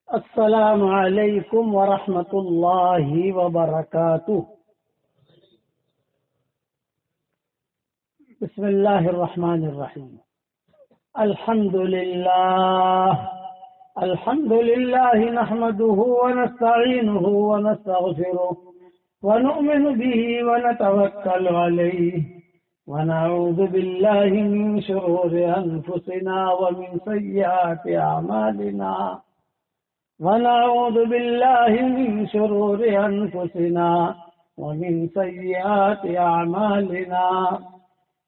السلام علیکم ورحمۃ اللہ وبرکاتہ۔ بسم اللہ الرحمن الرحیم۔ الحمد للہ نحمده ونستعینه ونستغفره ونؤمن به ونتوکل علیہ ونعوذ باللہ من شرور انفسنا ومن سیئات اعمالنا ونعوذ بالله من شرور أنفسنا ومن سيئات أعمالنا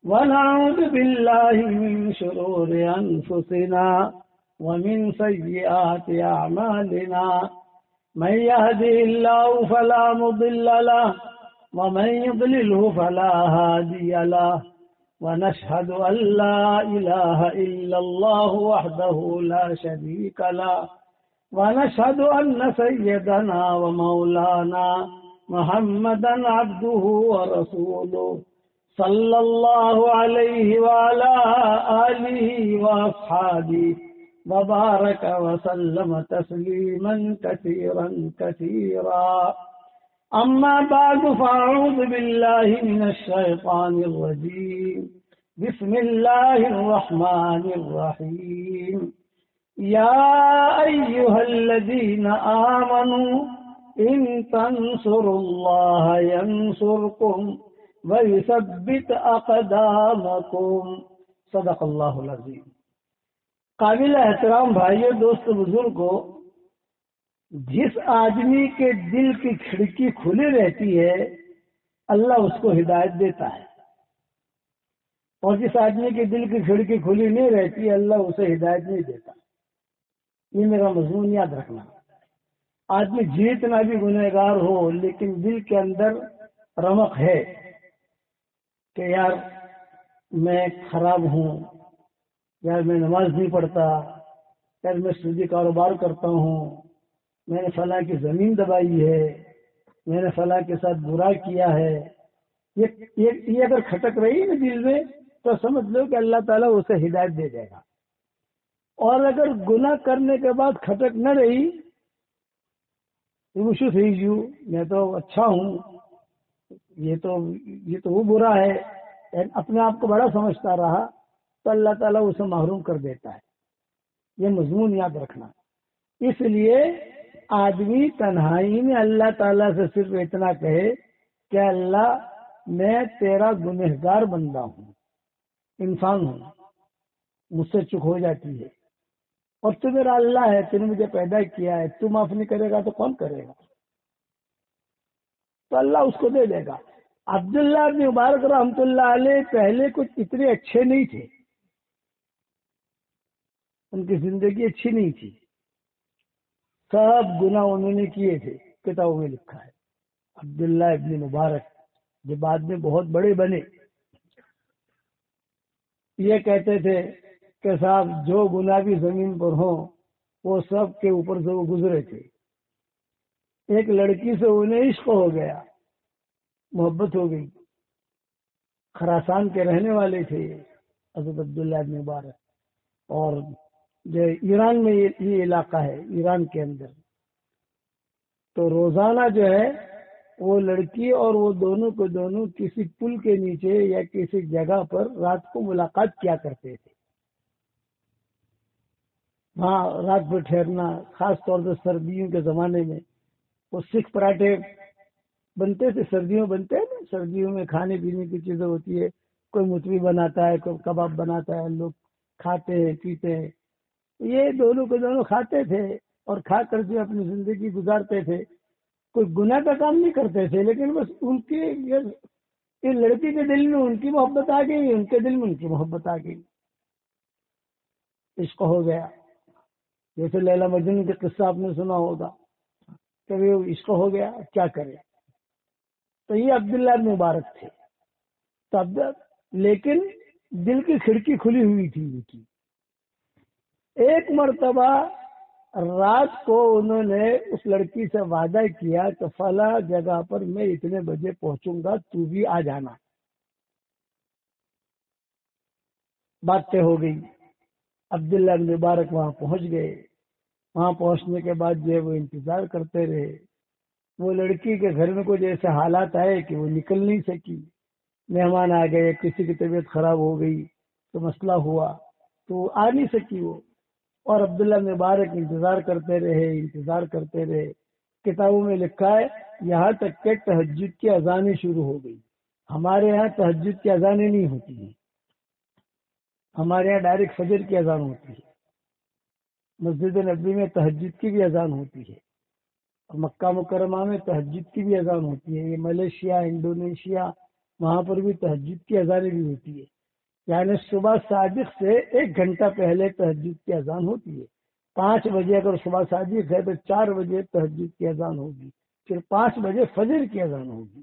ونعوذ بالله من شرور أنفسنا ومن سيئات أعمالنا من يهده الله فلا مضل له ومن يضلله فلا هادي له ونشهد أن لا إله إلا الله وحده لا شريك له ونشهد أن سيدنا ومولانا محمدا عبده ورسوله صلى الله عليه وعلى آله وأصحابه وبارك وسلم تسليما كثيرا كثيرا. أما بعد فأعوذ بالله من الشيطان الرجيم. بسم الله الرحمن الرحيم. يا أيها الذين آمنوا إن تنصروا الله ينصركم ويثبت أقدامكم. صدق اللہ العظیم. قابل احترام بھائیو، دوست بزرگوں، جس آدمی کے دل کی کھڑکی کھلی رہتی ہے اللہ اس کو ہدایت دیتا ہے، اور جس آدمی کے دل کی کھڑکی کھلی نہیں رہتی اللہ اسے ہدایت نہیں دیتا. یہ میرا مضمون یاد رکھنا. آدمی جتنا بھی گنہگار ہو لیکن دل کے اندر رمق ہے کہ یار میں خراب ہوں، یار میں نماز نہیں پڑھتا، یار میں سودی کاروبار کرتا ہوں، میں نے فلاں کی زمین دبائی ہے، میں نے فلاں کے ساتھ برا کیا ہے، یہ اگر کھٹک رہی نا دل میں تو سمجھ لو کہ اللہ تعالیٰ اسے ہدایت دے دے گا. اور اگر گناہ کرنے کے بعد کھٹک نہ رہی میں تو اچھا ہوں، یہ تو وہ برا ہے، اپنے آپ کو بڑا سمجھتا رہا تو اللہ تعالیٰ اسے محروم کر دیتا ہے. یہ مضمون یاد رکھنا. اس لیے آدمی تنہائی میں اللہ تعالیٰ سے صرف اتنا کہے کہ اللہ میں تیرا گنہگار بندہ ہوں، انسان ہوں، مجھ سے چک ہو جاتی ہے، اور تو میرا اللہ ہے، تو نے مجھے پیدا کیا ہے، تو معاف نہیں کرے گا تو کون کرے گا؟ تو اللہ اس کو دے دے گا. عبداللہ بن مبارک رحمۃ اللہ علیہ پہلے کچھ اتنے اچھے نہیں تھے، ان کی زندگی اچھی نہیں تھی، سب گناہ انہوں نے کیے تھے، کتابوں میں لکھا ہے. عبداللہ ابن مبارک جو بعد میں بہت بڑے بنے، یہ کہتے تھے کہ صاحب جو گناہ بھی زمین پر ہوں وہ سب کے اوپر سے وہ گزرے تھے. ایک لڑکی سے انہیں عشق ہو گیا، محبت ہو گئی. خراسان کے رہنے والے تھے حضرت عبداللہ ابن مبارک، اور جو ایران میں یہ علاقہ ہے، ایران کے اندر، تو روزانہ جو ہے وہ لڑکی اور وہ دونوں کو دونوں کسی پل کے نیچے یا کسی جگہ پر رات کو ملاقات کیا کرتے تھے. وہاں رات بھر ٹھہرنا، خاص طور سے سردیوں کے زمانے میں وہ سکھ پراٹھے بنتے تھے، سردیوں بنتے ہیں نا، سردیوں میں کھانے پینے کی چیزیں ہوتی ہے، کوئی متوی بناتا ہے، کوئی کباب بناتا ہے، لوگ کھاتے ہیں پیتے ہیں. یہ دونوں کو دونوں کھاتے تھے اور کھا کر کے اپنی زندگی گزارتے تھے. کوئی گناہ کا کام نہیں کرتے تھے، لیکن بس ان کی یہ لڑکی کے دل میں ان کی محبت آ گئی، ان کے دل میں ان کی محبت آ گئی، عشق ہو گیا. جیسے لیلا مجنون کا قصہ آپ نے سنا ہوگا کہ وہ عشق ہو گیا، کیا کرے. تو یہ عبداللہ بن مبارک تھے. لیکن دل کی کھڑکی کھلی ہوئی تھی ان کی. ایک مرتبہ رات کو انہوں نے اس لڑکی سے وعدہ کیا کہ فلاں جگہ پر میں اتنے بجے پہنچوں گا، تو بھی آ جانا. بات طے ہو گئی. عبداللہ بن مبارک وہاں پہنچ گئے. وہاں پہنچنے کے بعد جو ہے وہ انتظار کرتے رہے. وہ لڑکی کے گھر میں کچھ ایسے حالات آئے کہ وہ نکل نہیں سکی. مہمان آ گئے, کسی کی طبیعت خراب ہو گئی تو مسئلہ ہوا تو وہ آ نہیں سکی وہ. اور عبداللہ بن مبارک انتظار کرتے رہے. کتابوں میں لکھا ہے یہاں تک کہ تہجد کی اذانیں شروع ہو گئی. ہمارے یہاں تہجد کی اذانیں نہیں ہوتی ہیں, ہمارے یہاں ڈائریکٹ فجر کی اذان ہوتی ہے. مسجد نبوی میں تہجد کی بھی اذان ہوتی ہے, اور مکہ مکرمہ میں تہجد کی بھی اذان ہوتی ہے. یہ ملیشیا, انڈونیشیا, وہاں پر بھی تہجد کی اذانیں بھی ہوتی ہے. یعنی صبح صادق سے 1 گھنٹہ پہلے تہجد کی اذان ہوتی ہے. 5 بجے اگر صبح صادق ہے تو 4 بجے تہجد کی اذان ہوگی, پھر 5 بجے فجر کی اذان ہوگی.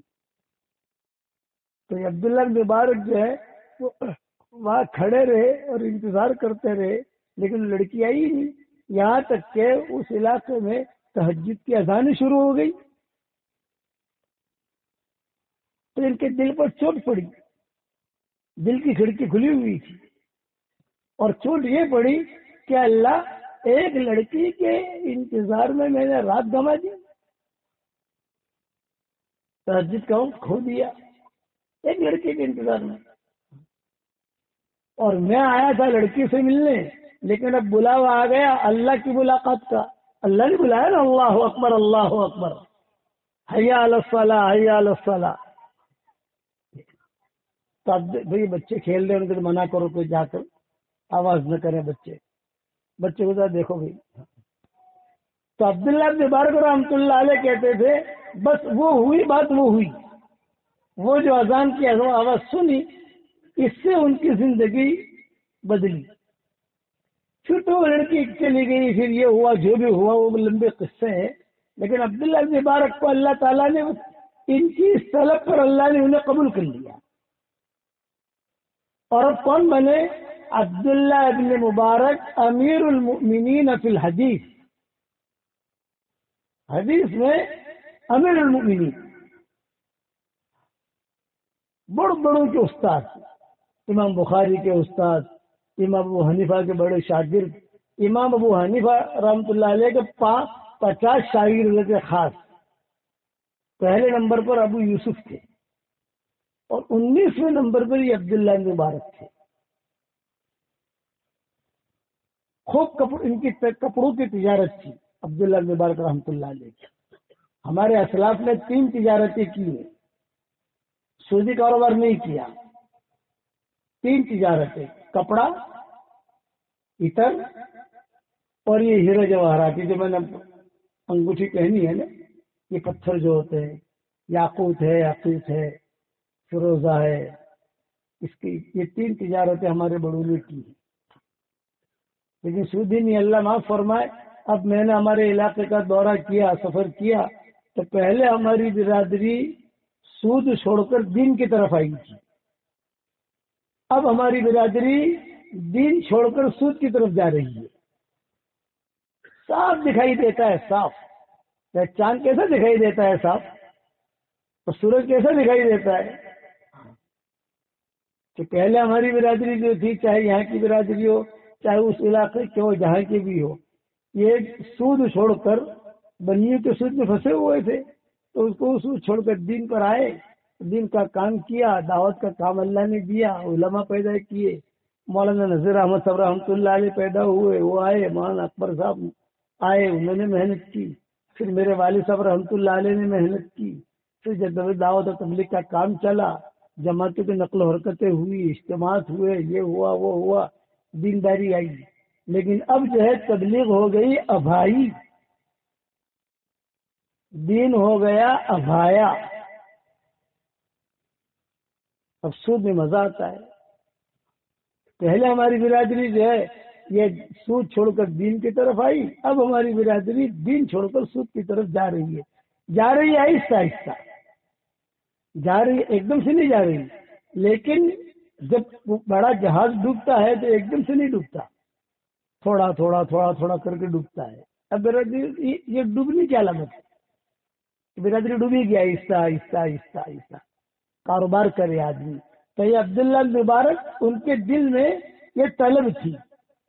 تو یہ عبداللہ بن مبارک جو ہے وہ وہاں کھڑے رہے اور انتظار کرتے رہے, لیکن لڑکی آئی ہی نہیں. یہاں تک کہ اس علاقے میں تہجد کی اذانیں شروع ہو گئی تو ان کے دل پر چوٹ پڑی. دل کی کھڑکی کھلی ہوئی تھی اور چوٹ یہ پڑی کہ اللہ ایک لڑکی کے انتظار میں نے رات گنوا دی, تہجد کا وقت کھو دیا ایک لڑکی کے انتظار میں. اور میں آیا تھا لڑکی سے ملنے, لیکن اب بلاوا آ گیا اللہ کی ملاقات کا. اللہ نے بلایا نا, اللہ اکبر اللہ اکبر, حیا علی الصلاۃ حیا علی الصلاۃ. تو اب بھائی بچے کھیل رہے ہیں, ان کو منع کرو تو جا کر آواز نہ کریں. بچے کو ذرا دیکھو بھائی. تو عبداللہ بن مبارک رحمۃ اللہ علیہ کہتے تھے بس وہ ہوئی بات, وہ ہوئی, وہ جو اذان کی آواز سنی اس سے ان کی زندگی بدلی. پھر تو وہ لڑکی چلی گئی, پھر یہ ہوا جو بھی ہوا وہ لمبے قصے ہیں. لیکن عبداللہ بن مبارک کو اللہ تعالیٰ نے ان کی اس طلب پر اللہ نے انہیں قبول کر لیا. اور اب کون بنے؟ عبداللہ ابن مبارک امیر المؤمنین فی الحدیث. حدیث میں امیر المؤمنین, بڑوں کے استاد, امام بخاری کے استاد, امام ابو حنیفہ کے بڑے شاگرد. امام ابو حنیفہ رحمۃ اللہ علیہ کے 50 شاگرد تھے خاص. پہلے نمبر پر ابو یوسف تھے اور 19ویں نمبر پر یہ عبداللہ بن مبارک تھے. خوب ان کی کپڑوں کی تجارت تھی عبداللہ بن مبارک رحمۃ اللہ علیہ کی. ہمارے اسلاف نے 3 تجارتیں کی ہیں, سودی کاروبار نہیں کیا. 3 تجارتیں, کپڑا, عطر اور یہ ہیرے جواہرات. جو میں نے انگوٹھی پہنی ہے نا, یہ پتھر جو ہوتے ہیں, یاقوت ہے, عقیق ہے, فیروزہ ہے, اس کی یہ 3 تجارتیں ہمارے بڑوں نے کی ہیں. لیکن سودی نہیں, اللہ معاف فرمائے. اب میں نے ہمارے علاقے کا دورہ کیا, سفر کیا, تو پہلے ہماری برادری سود چھوڑ کر دین کی طرف آئی تھی. اب ہماری برادری دین چھوڑ کر سود کی طرف جا رہی ہے. صاف دکھائی دیتا ہے, صاف. چاند کیسا دکھائی دیتا ہے صاف, اور سورج کیسا دکھائی دیتا ہے. کہ پہلے ہماری برادری جو تھی, چاہے یہاں کی برادری ہو چاہے اس علاقے کے ہو, جہاں کے بھی ہو, یہ سود چھوڑ کر بنیوں کے سود میں پھنسے ہوئے تھے. تو اس کو سود چھوڑ کر دین پر آئے, دین کا کام کیا, دعوت کا کام اللہ نے دیا, علماء پیدا کیے. مولانا نذیر احمد صاحب رحمۃ اللہ علیہ پیدا ہوئے, وہ آئے. مولانا اکبر صاحب آئے, انہوں نے محنت کی. پھر میرے والد صاحب رحمۃ اللہ علیہ نے محنت کی. پھر جب دعوت و تبلیغ کا کام چلا, جماعتوں کی نقل و حرکتیں ہوئی, اجتماعات ہوئے, یہ ہوا وہ ہوا, دینداری آئی. لیکن اب جو ہے تبلیغ ہو گئی ابھائی, دین ہو گیا ابھایا. اب سود میں مزہ آتا ہے. پہلے ہماری برادری جو ہے یہ سود چھوڑ کر دین کی طرف آئی, اب ہماری برادری دین چھوڑ کر سود کی طرف جا رہی ہے. جا رہی ہے آہستہ آہستہ جا رہی ہے, ایک دم سے نہیں جا رہی. لیکن جب بڑا جہاز ڈوبتا ہے تو ایک دم سے نہیں ڈوبتا, تھوڑا تھوڑا تھوڑا تھوڑا کر کے ڈوبتا ہے. اب برادری یہ ڈوبنے کی علامت ہے, برادری ڈوبی گیا آہستہ آہستہ آہستہ آہستہ. کاروبار کرے آدمی. تو یہ عبداللہ بن مبارک ان کے دل میں یہ طلب تھی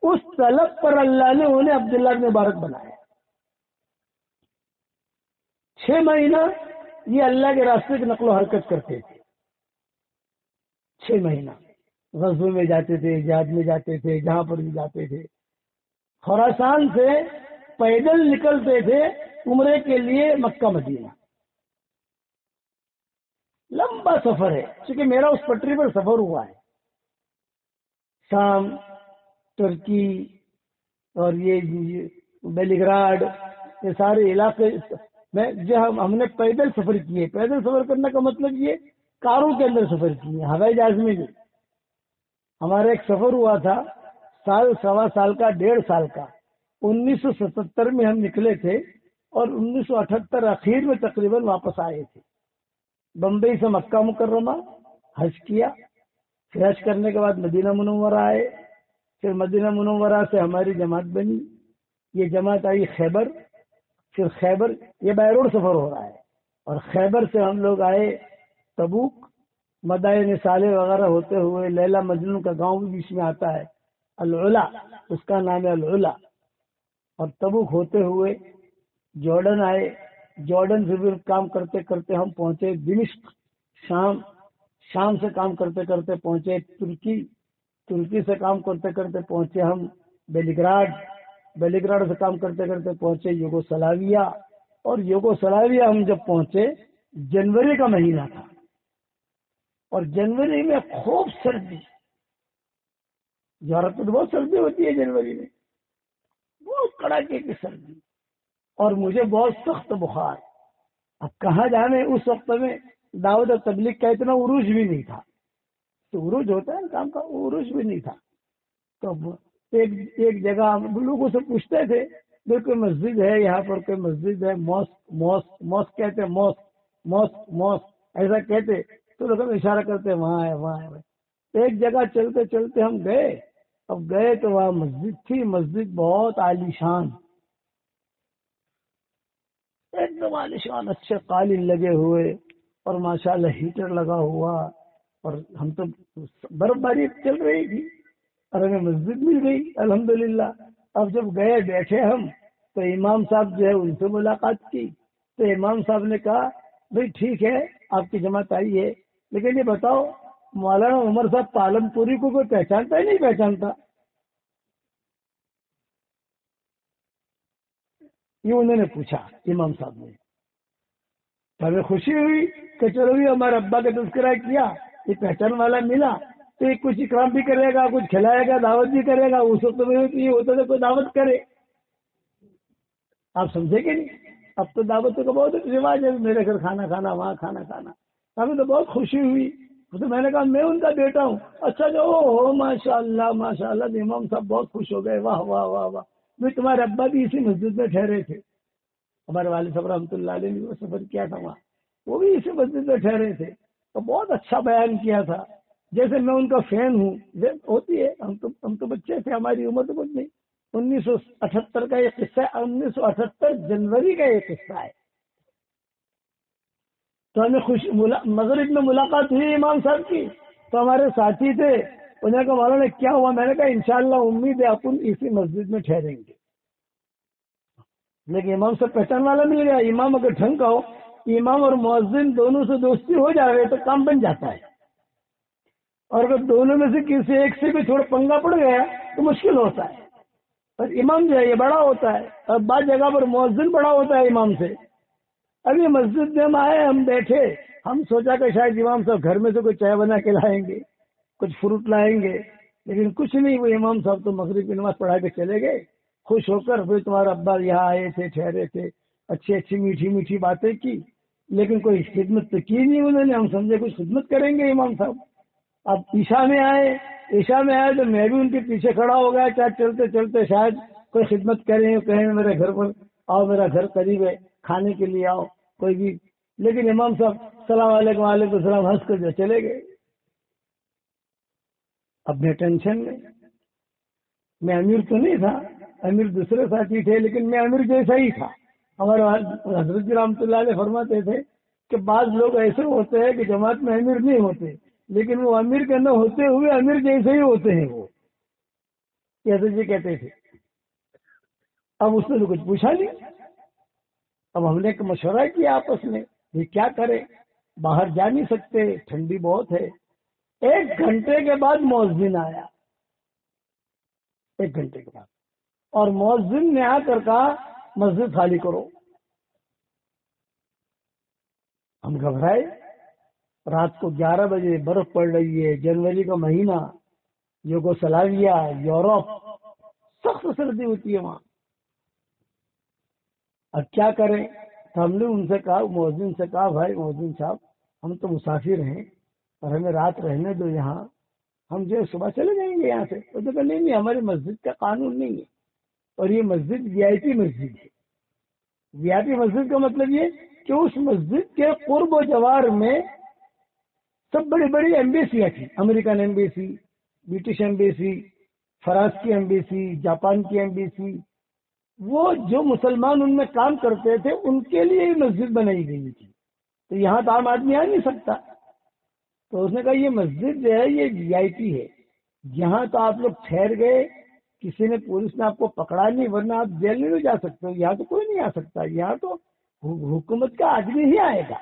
اس طلب پر اللہ نے انہیں عبداللہ بن مبارک بنایا. 6 مہینہ یہ اللہ کے راستے کی نقل و حرکت کرتے تھے. 6 مہینہ غزوے میں جاتے تھے، جہاد میں جاتے تھے، جہاں پر بھی جاتے تھے. خراسان سے پیدل نکلتے تھے عمرے کے لیے مکہ مدینہ. لمبا سفر ہے، چونکہ میرا اس پٹری پر سفر ہوا ہے. شام، ترکی اور یہ بیلیگراڈ، یہ سارے علاقے میں جو ہم نے پیدل سفر کیے. پیدل سفر کرنے کا مطلب یہ کاروں کے اندر سفر کیے، ہوائی جہاز میں بھی. ہمارا ایک سفر ہوا تھا سال، سوا سال کا، 1.5 سال کا. 1977 میں ہم نکلے تھے اور 1978 اخیر میں تقریباً واپس آئے تھے. بمبئی سے مکہ مکرمہ حج کیا، پھر حج کرنے کے بعد مدینہ منورہ آئے. پھر مدینہ منورہ سے ہماری جماعت بنی. یہ جماعت آئی خیبر. پھر خیبر، یہ بائی روڈ سفر ہو رہا ہے، اور خیبر سے ہم لوگ آئے تبوک. مدائن صالح وغیرہ ہوتے ہوئے لیلا مجنون کا گاؤں بھی بیچ میں آتا ہے، العلا، اس کا نام ہے العلا. اور تبوک ہوتے ہوئے جارڈن آئے. جارڈن سے بھی کام کرتے کرتے ہم پہنچے دمشق. شام سے کام کرتے کرتے پہنچے ترکی. ترکی سے کام کرتے کرتے پہنچے ہم بیلیگراڈ. بیلیگراڈ سے کام کرتے کرتے پہنچے یوگوسلاویا. اور یوگوسلاویا ہم جب پہنچے جنوری کا مہینہ تھا، اور جنوری میں خوب سردی. یورپ میں بہت سردی ہوتی ہے جنوری میں، بہت کڑاکے کی سردی، اور مجھے بہت سخت بخار. اب کہاں جانے، اس وقت میں دعوت اور تبلیغ کا اتنا عروج بھی نہیں تھا. تو عروج ہوتا ہے کام کا، عروج بھی نہیں تھا. تو ایک جگہ ہم لوگوں سے پوچھتے تھے کوئی مسجد ہے یہاں پر، کوئی مسجد ہے، موسک کہتے ہیں، موسک ایسا کہتے. تو لوگ ہم اشارہ کرتے وہاں ہے وہاں ہے. ایک جگہ چلتے چلتے ہم گئے. اب گئے تو وہاں مسجد تھی. مسجد بہت عالی شان، ایک دم عالی شان، اچھے قالین لگے ہوئے، اور ماشاءاللہ ہیٹر لگا ہوا. اور ہم تو برف باری چل رہی تھی اور ہمیں مسجد مل گئی الحمدللہ. اب جب گئے بیٹھے ہم تو امام صاحب جو ہے ان سے ملاقات کی. تو امام صاحب نے کہا بھئی ٹھیک ہے آپ کی جماعت آئی ہے، لیکن یہ بتاؤ مولانا عمر صاحب پالم پوری کو کوئی پہچانتا ہے نہیں پہچانتا؟ یہ انہوں نے پوچھا امام صاحب نے. تو ہمیں خوشی ہوئی کہ چلو بھی ہمارے ابا کا تذکرہ کیا، یہ پہچان والا ملا، تو یہ کچھ اکرام بھی کرے گا، کچھ کھلائے گا، دعوت بھی کرے گا. اس وقت میں یہ ہوتا تھا کوئی دعوت کرے. آپ سمجھے کہ نہیں؟ اب تو دعوتوں کا بہت رواج ہے، میرے گھر کھانا کھانا، وہاں کھانا کھانا. ہمیں تو بہت خوشی ہوئی. تو میں نے کہا میں ان کا بیٹا ہوں. اچھا جو ہو ماشاء اللہ ماشاء اللہ. امام صاحب بہت خوش ہو گئے، واہ واہ واہ واہ. میں تمہارے ابا بھی اسی مسجد میں ٹھہرے تھے، ہمارے والد صاحب رحمۃ اللہ علیہ نے وہ سفر کیا تھا وہاں، وہ بھی اسی مسجد میں ٹھہرے تھے. تو بہت اچھا بیان کیا تھا، جیسے میں ان کا فین ہوں. ہوتی ہے، ہم تو بچے تھے، ہماری عمر تو کچھ نہیں. 1978 کا یہ قصہ ہے، 1978 جنوری کا یہ قصہ ہے. تو ہمیں مغرب میں ملاقات ہوئی امام صاحب کی. تو ہمارے ساتھی تھے، انہوں نے کہا مولانا کیا ہوا؟ میں نے کہا انشاءاللہ امید ہے اپن اسی مسجد میں ٹھہریں گے. لیکن امام صاحب پہچان والا مل گیا. امام اگر ڈھنگ کا ہو، امام اور مؤذن دونوں سے دوستی ہو جائے تو کام بن جاتا ہے. اور اگر دونوں میں سے کسی ایک سے بھی تھوڑا پنگا پڑ گیا تو مشکل ہوتا ہے. اور امام جو ہے یہ بڑا ہوتا ہے، اور بعض جگہ پر مؤذن بڑا ہوتا ہے امام سے. ابھی مسجد میں ہم آئے، ہم بیٹھے، ہم سوچا کہ شاید امام صاحب گھر میں سے کوئی چائے بنا کے لائیں گے، کچھ فروٹ لائیں گے، لیکن کچھ نہیں. وہ امام صاحب تو مغرب کی نماز پڑھا کے چلے گئے خوش ہو کر. پھر تمہارا ابا یہاں آئے تھے، ٹھہرے تھے، اچھی اچھی میٹھی میٹھی باتیں کی، لیکن کوئی خدمت تو کی نہیں انہوں نے. ہم سمجھے کچھ خدمت کریں گے امام صاحب. اب عشاء میں آئے تو میں بھی ان کے پیچھے کھڑا ہو گیا، کیا چلتے چلتے شاید کوئی خدمت کریں، کہیں میرے گھر پر آؤ، میرا گھر قریب ہے، کھانے کے لیے آؤ کوئی بھی. لیکن امام صاحب السلام علیکم، وعلیکم السلام، ہنس کر جو چلے گئے. اپنے ٹینشن میں امیر تو نہیں تھا، امیر دوسرے ساتھی تھے، لیکن میں امیر جیسا ہی تھا. ہمارے حضرت جی رحمۃ اللہ علیہ فرماتے تھے کہ بعض لوگ ایسے ہوتے ہیں کہ جماعت میں امیر نہیں ہوتے، لیکن وہ امیر کے نہ ہوتے ہوئے امیر جیسے ہی ہوتے ہیں. وہ یہ حضرت جی کہتے تھے. اب اس نے تو کچھ پوچھا نہیں. اب ہم نے ایک مشورہ کیا آپس میں یہ کیا کرے, باہر جا نہیں سکتے, ٹھنڈی بہت ہے. 1 گھنٹے کے بعد مؤذن آیا, 1 گھنٹے کے بعد, اور مؤذن نے آ کر کہا مسجد خالی کرو. ہم گھبرائے. رات کو 11 بجے, برف پڑ رہی ہے, جنوری کا مہینہ, یوگوسلاویا, یورپ, سخت سردی ہوتی ہے وہاں. اب کیا کریں؟ تو ہم نے ان سے کہا, مؤذن سے کہا, بھائی مؤذن صاحب ہم تو مسافر ہیں اور ہمیں رات رہنے دو یہاں, ہم جو صبح چلے جائیں گے یہاں سے. تو کہا نہیں ہماری مسجد کا قانون نہیں ہے, اور یہ مسجد وی آئی پی مسجد ہے. وی آئی پی مسجد کا مطلب یہ کہ اس مسجد کے قرب و جوار میں سب بڑی بڑی ایمبیسیاں تھیں. American embassy, British embassy, France کی ایمبیسی, جاپان کی ایمبیسی. وہ جو مسلمان ان میں کام کرتے تھے ان کے لیے ہی مسجد بنائی گئی تھی. تو یہاں تو عام آدمی آ نہیں سکتا. تو اس نے کہا یہ مسجد جو ہے یہ وی آئی پی ہے, یہاں تو آپ لوگ ٹھہر گئے, کسی نے پولیس نے آپ کو پکڑا نہیں, ورنہ آپ جیل میں بھی جا سکتے ہو. یہاں تو کوئی نہیں آ سکتا, یہاں تو حکومت کا آدمی ہی آئے گا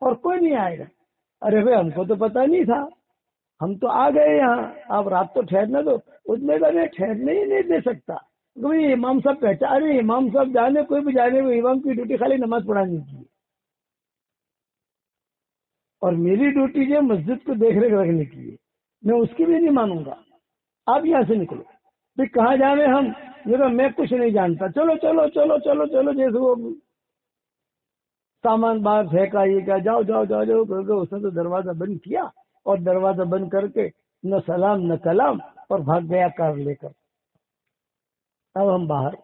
اور کوئی نہیں آئے گا. ارے بھائی ہم کو تو پتا نہیں تھا, ہم تو آ گئے یہاں, آپ رات تو ٹھہرنا دو. اس میں میں ٹھہرنے ہی نہیں دے سکتا. امام صاحب پہچان, ارے امام صاحب جانے کوئی بھی جانے, وہ امام کی ڈیوٹی خالی نماز پڑھانے کی ہے, اور میری ڈیوٹی جو مسجد کو دیکھ ریکھ رکھنے کی ہے. میں اس کی بھی نہیں مانوں گا. آپ یہاں سے نکلو. پھر کہاں جانے ہم؟ میں کچھ نہیں جانتا, چلو چلو چلو چلو چلو, جیسے وہ سامان باہر پھینکا, یہ کیا, جاؤ جاؤ جاؤ جاؤ کر کے اس نے تو دروازہ بند کیا, اور دروازہ بند کر کے نہ سلام نہ کلام, اور بھاگ گیا کار لے کر. اب ہم باہر,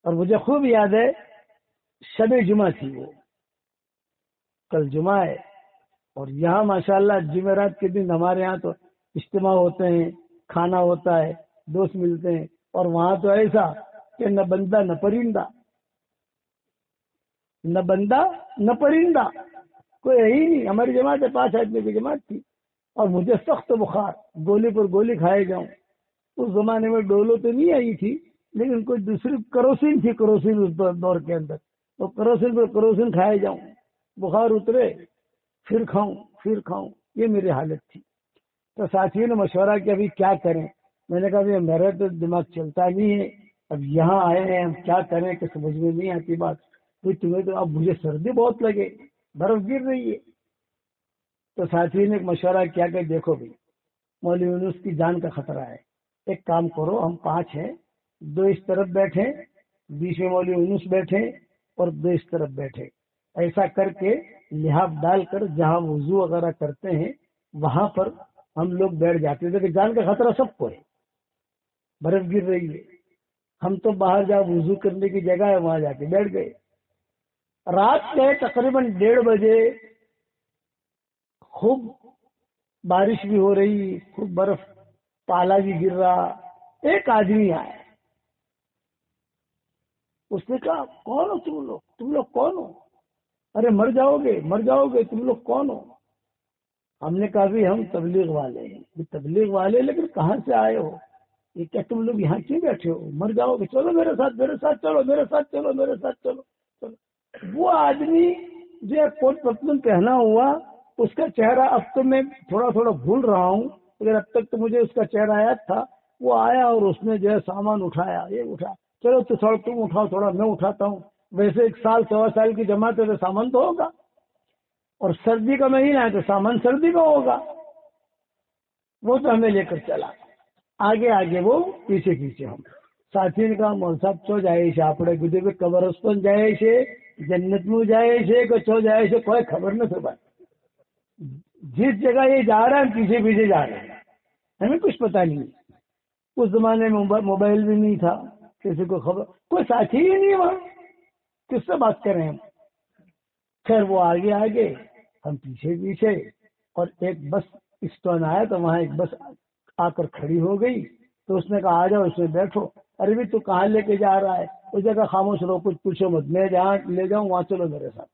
اور مجھے خوب یاد ہے شب جمعہ تھی, وہ کل جمعہ ہے, اور یہاں ماشاءاللہ جمعرات کے دن ہمارے یہاں تو اجتماع ہوتے ہیں, کھانا ہوتا ہے, دوست ملتے ہیں. اور وہاں تو ایسا کہ نہ بندہ نہ پرندہ, نہ بندہ نہ پرندہ, کوئی ہے ہی نہیں. ہماری جماعت 5 آدمی کی جماعت تھی, اور مجھے سخت بخار, گولی پر گولی کھائے جاؤں. اس زمانے میں ڈولو تو نہیں آئی تھی, لیکن کوئی دوسری کروسین تھی, کروسین اس دور کے اندر, تو کروسین پر کروسین کھائے جاؤں, بخار اترے پھر کھاؤں پھر کھاؤں, یہ میری حالت تھی. تو ساتھیوں نے مشورہ کیا ابھی کیا کریں. میں نے کہا میرا تو دماغ چلتا نہیں ہے, اب یہاں آئے ہیں ہم کیا کریں کہ سمجھ میں نہیں آتی بات. تمہیں تو اب مجھے سردی بہت لگے, برف گر رہی ہے. تو ساتھی نے ایک مشورہ کیا کہ دیکھو بھائی مولوی یونس کی جان کا خطرہ ہے, ایک کام کرو, ہم 5 ہیں, 2 اس طرف بیٹھے, بیچ میں مولوی یونس بیٹھے, اور 2 اس طرف بیٹھے. ایسا کر کے لحاف ڈال کر جہاں وضو وغیرہ کرتے ہیں وہاں پر ہم لوگ بیٹھ جاتے ہیں. کہ جان کا خطرہ سب کو ہے, برف گر رہی ہے, ہم تو باہر جا وضو کرنے کی جگہ ہے وہاں جا کے بیٹھ گئے. رات کے تقریباً 1:30 بجے خوب بارش بھی ہو رہی, خوب برف پالا بھی گر رہا. ایک آدمی آیا, اس نے کہا کون ہو تم لوگ کون ہو؟ ارے مر جاؤ گے, تم لوگ کون ہو؟ ہم نے کہا بھی ہم تبلیغ والے ہیں. تبلیغ والے, لیکن کہاں سے آئے ہو؟ یہ کیا تم لوگ یہاں کیوں بیٹھے ہو؟ مر جاؤ گے, چلو میرے ساتھ چلو. وہ آدمی جو کوٹ پتلون پہنا ہوا, اس کا چہرہ اب تو میں تھوڑا تھوڑا بھول رہا ہوں, لیکن اب تک تو مجھے اس کا چہرہ یاد تھا. وہ آیا اور اس نے جو ہے سامان اٹھایا, یہ اٹھا, چلو تو تھوڑا تم اٹھاؤ, تھوڑا میں اٹھاتا ہوں. ویسے 1 سال 1.25 سال کی جماعت ہے تو سامان تو ہوگا, اور سردی کا مہینہ ہے تو سامان سردی کا ہوگا. وہ تو ہمیں لے کر چلا, آگے وہ پیچھے ہم. ساتھی نے کہا مول صاحب چو جائے سے آپ گدے پہ قبرستان جائے سے جنت میں جائے سے کہ چو جائے سے کوئی خبر نہ تھا. جس جگہ یہ جا رہا ہے پیچھے جا رہے ہیں, ہمیں کچھ پتا نہیں. اس زمانے میں موبائل بھی نہیں تھا, کسی کو خبر, کوئی ساتھی ہی نہیں وہاں, کس سے بات کریں ہم. خیر وہ آگے ہم پیچھے, اور ایک بس اسٹینڈ آیا تو وہاں ایک بس آ کر کھڑی ہو گئی. تو اس نے کہا آ جاؤ اس میں بیٹھو. ارے بھی تو کہاں لے کے جا رہا ہے؟ اس جگہ خاموش رہو, کچھ پوچھو مت, میں جہاں لے جاؤں وہاں چلو میرے ساتھ.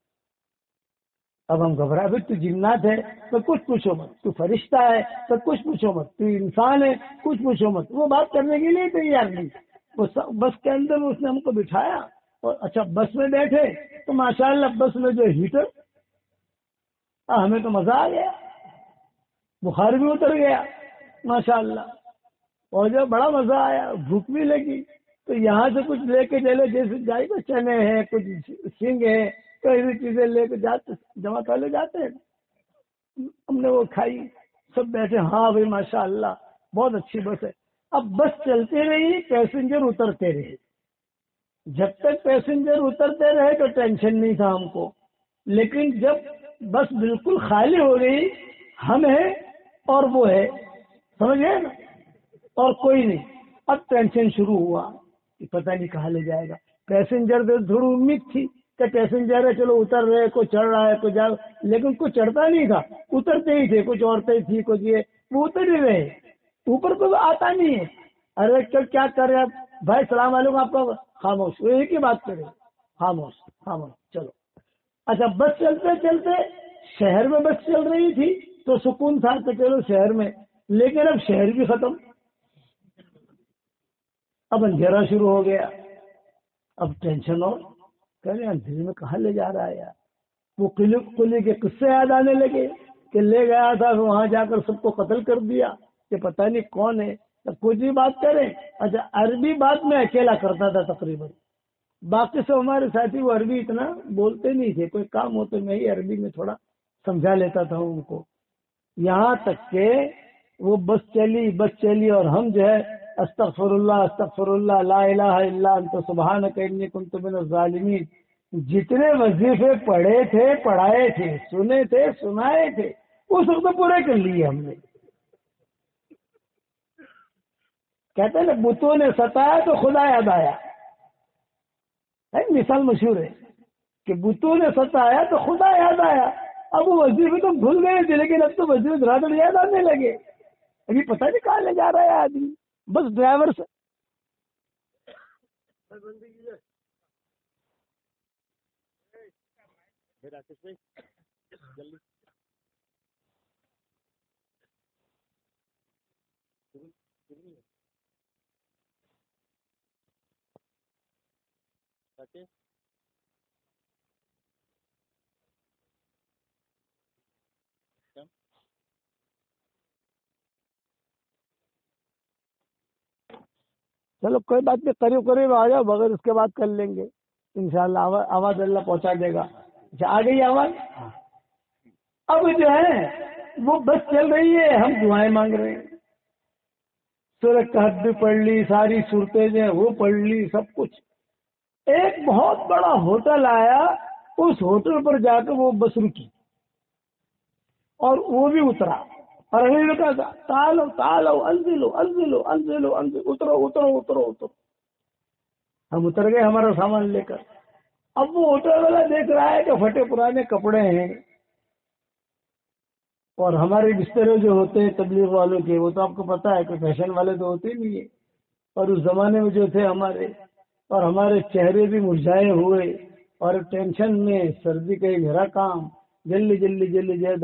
اب ہم گھبرا بھی، تو جنات ہے تو کچھ پوچھو مت، تو فرشتہ ہے تو کچھ پوچھو مت، تو انسان ہے کچھ پوچھو مت. وہ بات کرنے کے لیے تیار نہیں. وہ بس کے اندر اس نے ہم کو بٹھایا اور اچھا بس میں بیٹھے تو ماشاءاللہ بس میں جو ہیٹر، ہمیں تو مزہ آ گیا، بخار بھی اتر گیا ماشاءاللہ، اور جو بڑا مزہ آیا، بھوک بھی لگی. تو یہاں سے کچھ لے کے چلے، جیسے جائے گا چنے ہیں، کچھ سنگ ہے، کوئی بھی چیزیں لے کے جاتے، جمع کر لے جاتے ہیں. ہم نے وہ کھائی، سب بیٹھے، ہاں بھائی ماشاءاللہ بہت اچھی بس ہے. اب بس چلتے رہی، پیسنجر اترتے رہے. جب تک پیسنجر اترتے رہے تو ٹینشن نہیں تھا ہم کو، لیکن جب بس بالکل خالی ہو گئی، ہم ہیں اور وہ ہے، سمجھ گئے نا، اور کوئی نہیں. اب ٹینشن شروع ہوا کہ پتہ نہیں کہاں لے جائے گا. پیسنجر تو تھوڑی امید تھی کہ پیسنجر ہے، چلو اتر رہے، کوئی چڑھ رہا ہے، کوئی جا، لیکن کوئی چڑھتا نہیں تھا، اترتے ہی تھے. کچھ عورتیں تھی، کچھ یہ، وہ اتر ہی رہے، اوپر کو آتا نہیں ہے. ارے کیا کر رہے آپ بھائی، السلام علیکم، آپ کا خاموش، وہ ایک ہی بات کرے، خاموش خاموش. چلو اچھا، بس چلتے چلتے شہر میں بس چل رہی تھی تو سکون تھا کہ چلو شہر میں، لیکن اب شہر بھی ختم. اب اندھیرا شروع ہو گیا. اب ٹینشن اور کہہ رہے اندھیرے میں کہاں لے جا رہا ہے یار. وہ قلعے کے قصے یاد آنے لگے کہ لے گیا تھا وہاں جا کر سب کو قتل کر دیا، کہ پتہ نہیں کون ہے. کچھ بھی بات کریں. اچھا عربی بات میں اکیلا کرتا تھا تقریباً، باقی سب ہمارے ساتھی وہ عربی اتنا بولتے نہیں تھے. کوئی کام ہو تو میں ہی عربی میں تھوڑا سمجھا لیتا تھا ان کو. یہاں تک کہ وہ بس چلی اور ہم جو ہے استغفر اللہ لا الہ الا انت سبحانک انی کنت من الظالمین، جتنے وظیفے پڑھے تھے، پڑھائے تھے، سنے تھے، سنائے تھے، اس وقت پورے کر لیے ہم نے. کہتے ہیں نا بتوں نے ستایا تو خدا یاد آیا. مثال مشہور ہے کہ بتوں نے ستایا تو خدا یاد آیا. اب وہ وظیفے تو بھول گئے تھے، لیکن اب تو وظیفے دھڑادھڑ یاد آنے لگے. ابھی پتہ نہیں کہاں لے جا رہا ہے آدمی، بس ڈرائیور سے چلو کوئی بات نہیں، قریب آ جاؤ، بغیر اس کے بعد کر لیں گے انشاءاللہ. آواز اللہ پہنچا دے گا. اچھا آ گئی آواز. اب جو ہے وہ بس چل رہی ہے، ہم دعائیں مانگ رہے ہیں. سورہ کہف بھی پڑھ لی، ساری صورتیں جو ہیں وہ پڑھ لی، سب کچھ. ایک بہت بڑا ہوٹل آیا، اس ہوٹل پر جا کر وہ بس رکی اور وہ بھی اترا. اور ہمیں نے کہا تالو انزلو انزلو انزلو انزلو، اترو اترو اترو اترو. ہم اتر گئے ہمارا سامان لے کر. اب وہ ہوٹل والا دیکھ رہا ہے کہ پھٹے پرانے کپڑے ہیں، اور ہمارے بسترے جو ہوتے ہیں تبلیغ والوں کے، وہ تو آپ کو پتا ہے کہ فیشن والے تو ہوتے نہیں ہیں. اور اس زمانے میں جو تھے ہمارے، اور ہمارے چہرے بھی مرجھائے ہوئے، اور ٹینشن میں سردی کا ہی میرا کام، جلدی جو ہے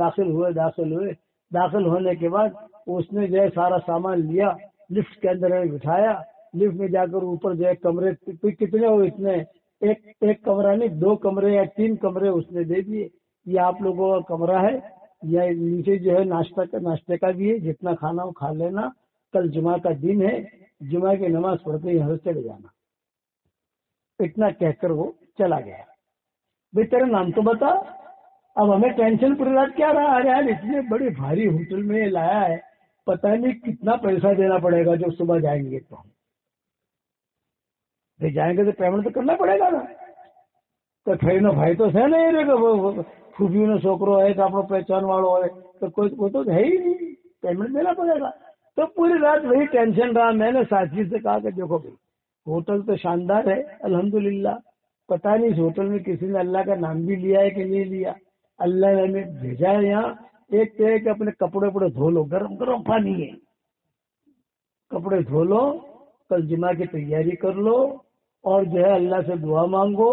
داخل ہونے کے بعد اس نے جو ہے سارا سامان لیا، لفٹ کے اندر بٹھایا. لفٹ میں جا کر اوپر جو ہے کمرے کتنے ہو، اتنے ایک کمرہ نہیں، 2 کمرے یا 3 کمرے اس نے دے دیے. یہ آپ لوگوں کا کمرہ ہے، یا نیچے جو ہے ناشتے کا بھی ہے، جتنا کھانا ہو کھا لینا، کل جمعہ کا دن ہے، جمعہ کی نماز پڑھ کے یہاں سے چلے جانا. اتنا کہہ کر وہ چلا گیا. بھائی تیرا نام تو بتا. اب ہمیں ٹینشن پوری رات کیا رہا ہے یار، اتنے بڑے بھاری ہوٹل میں لایا ہے، پتہ نہیں کتنا پیسہ دینا پڑے گا. جو صبح جائیں گے تو جائیں گے تو پیمنٹ تو کرنا پڑے گا نا. تو بھائی تو ہے نہیں، خوبیوں نے چھوکرو ہے تو اپنا پہچان والو ہے تو کوئی وہ تو ہے ہی نہیں، پیمنٹ دینا پڑے گا. تو پوری رات وہی ٹینشن رہا. میں نے ساتھی سے کہا کہ دیکھو بھائی ہوٹل تو شاندار ہے الحمدللہ، پتہ نہیں اس ہوٹل میں کسی نے اللہ کا نام بھی لیا ہے کہ نہیں لیا. اللہ نے ہمیں بھیجا ہے یہاں. ایک تو ہے کہ اپنے کپڑے دھو لو، گرم گرم پانی ہے، کپڑے دھو لو، کل جمعہ کی تیاری کر لو، اور جو ہے اللہ سے دعا مانگو.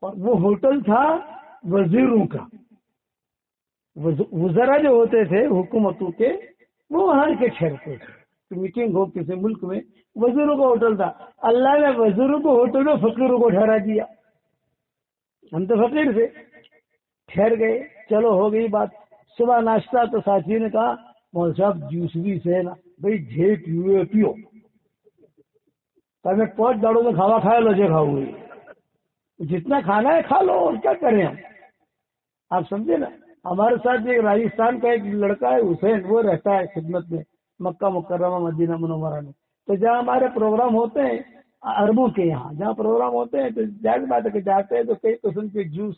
اور وہ ہوٹل تھا وزیروں کا، وزراء جو ہوتے تھے حکومتوں کے وہ وہاں کے ٹھہرتے تھے، میٹنگ ہو کسی ملک میں، وزیروں کا ہوٹل تھا، اللہ نے وزیروں کو ہوٹل میں فقیروں کو ٹھہرا دیا. ہم تو فقیر تھے، ٹھہر گئے، چلو ہو گئی بات. صبح ناشتہ تو ساتھی نے کہا مول صاحب جوس بھی سے نا بھائی جے پیو تمہیں پوچھ داڑوں میں کھاوا کھایا لو جے کھاؤ گے، جتنا کھانا ہے کھا لو، اور کیا کریں ہم. آپ سمجھے نا. ہمارے ساتھ ایک راجستھان کا ایک لڑکا ہے حسین، وہ رہتا ہے خدمت میں مکہ مکرمہ مدینہ منورہ میں. تو جہاں ہمارے پروگرام ہوتے ہیں عربوں کے یہاں جہاں پروگرام ہوتے ہیں تو ظاہر بات ہے کہ جاتے ہیں تو کئی قسم کے جوس،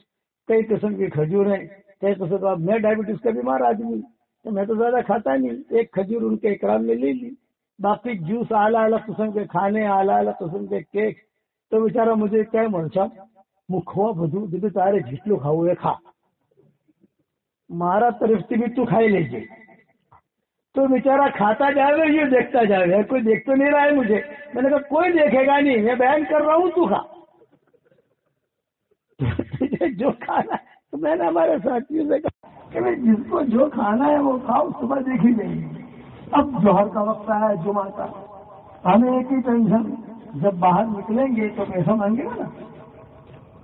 کئی قسم کی کھجوریں، کئی قسم کا. میں ڈائبٹیز کا بیمار آدمی تو میں تو زیادہ کھاتا نہیں، ایک کھجور ان کے اکرام میں لے لی، باقی جوس اعلیٰ الگ قسم کے کھانے، اعلیٰ الگ قسم کے کیک. تو بیچارہ مجھے کیا مولچا مکھوا بدو جب تارے جھٹلو کھاؤ کھا مارا طرفتی بھی تو کھائی لیجیے. تو بیچارہ کھاتا جائے یہ دیکھتا جائے، کوئی دیکھ تو نہیں رہا ہے مجھے. میں نے کہا کوئی دیکھے گا نہیں، میں بیان کر رہا ہوں، تو کھا جو کھانا. تو میں نے ہمارے ساتھیوں سے کہا کہ جس کو جو کھانا ہے وہ کھاؤ، صبح دیکھی جائے گی. اب جوہر کا وقت آیا ہے، جمعہ کا، ہمیں ایک ہی ٹینشن، جب باہر نکلیں گے تو پیسہ مانگے گا نا.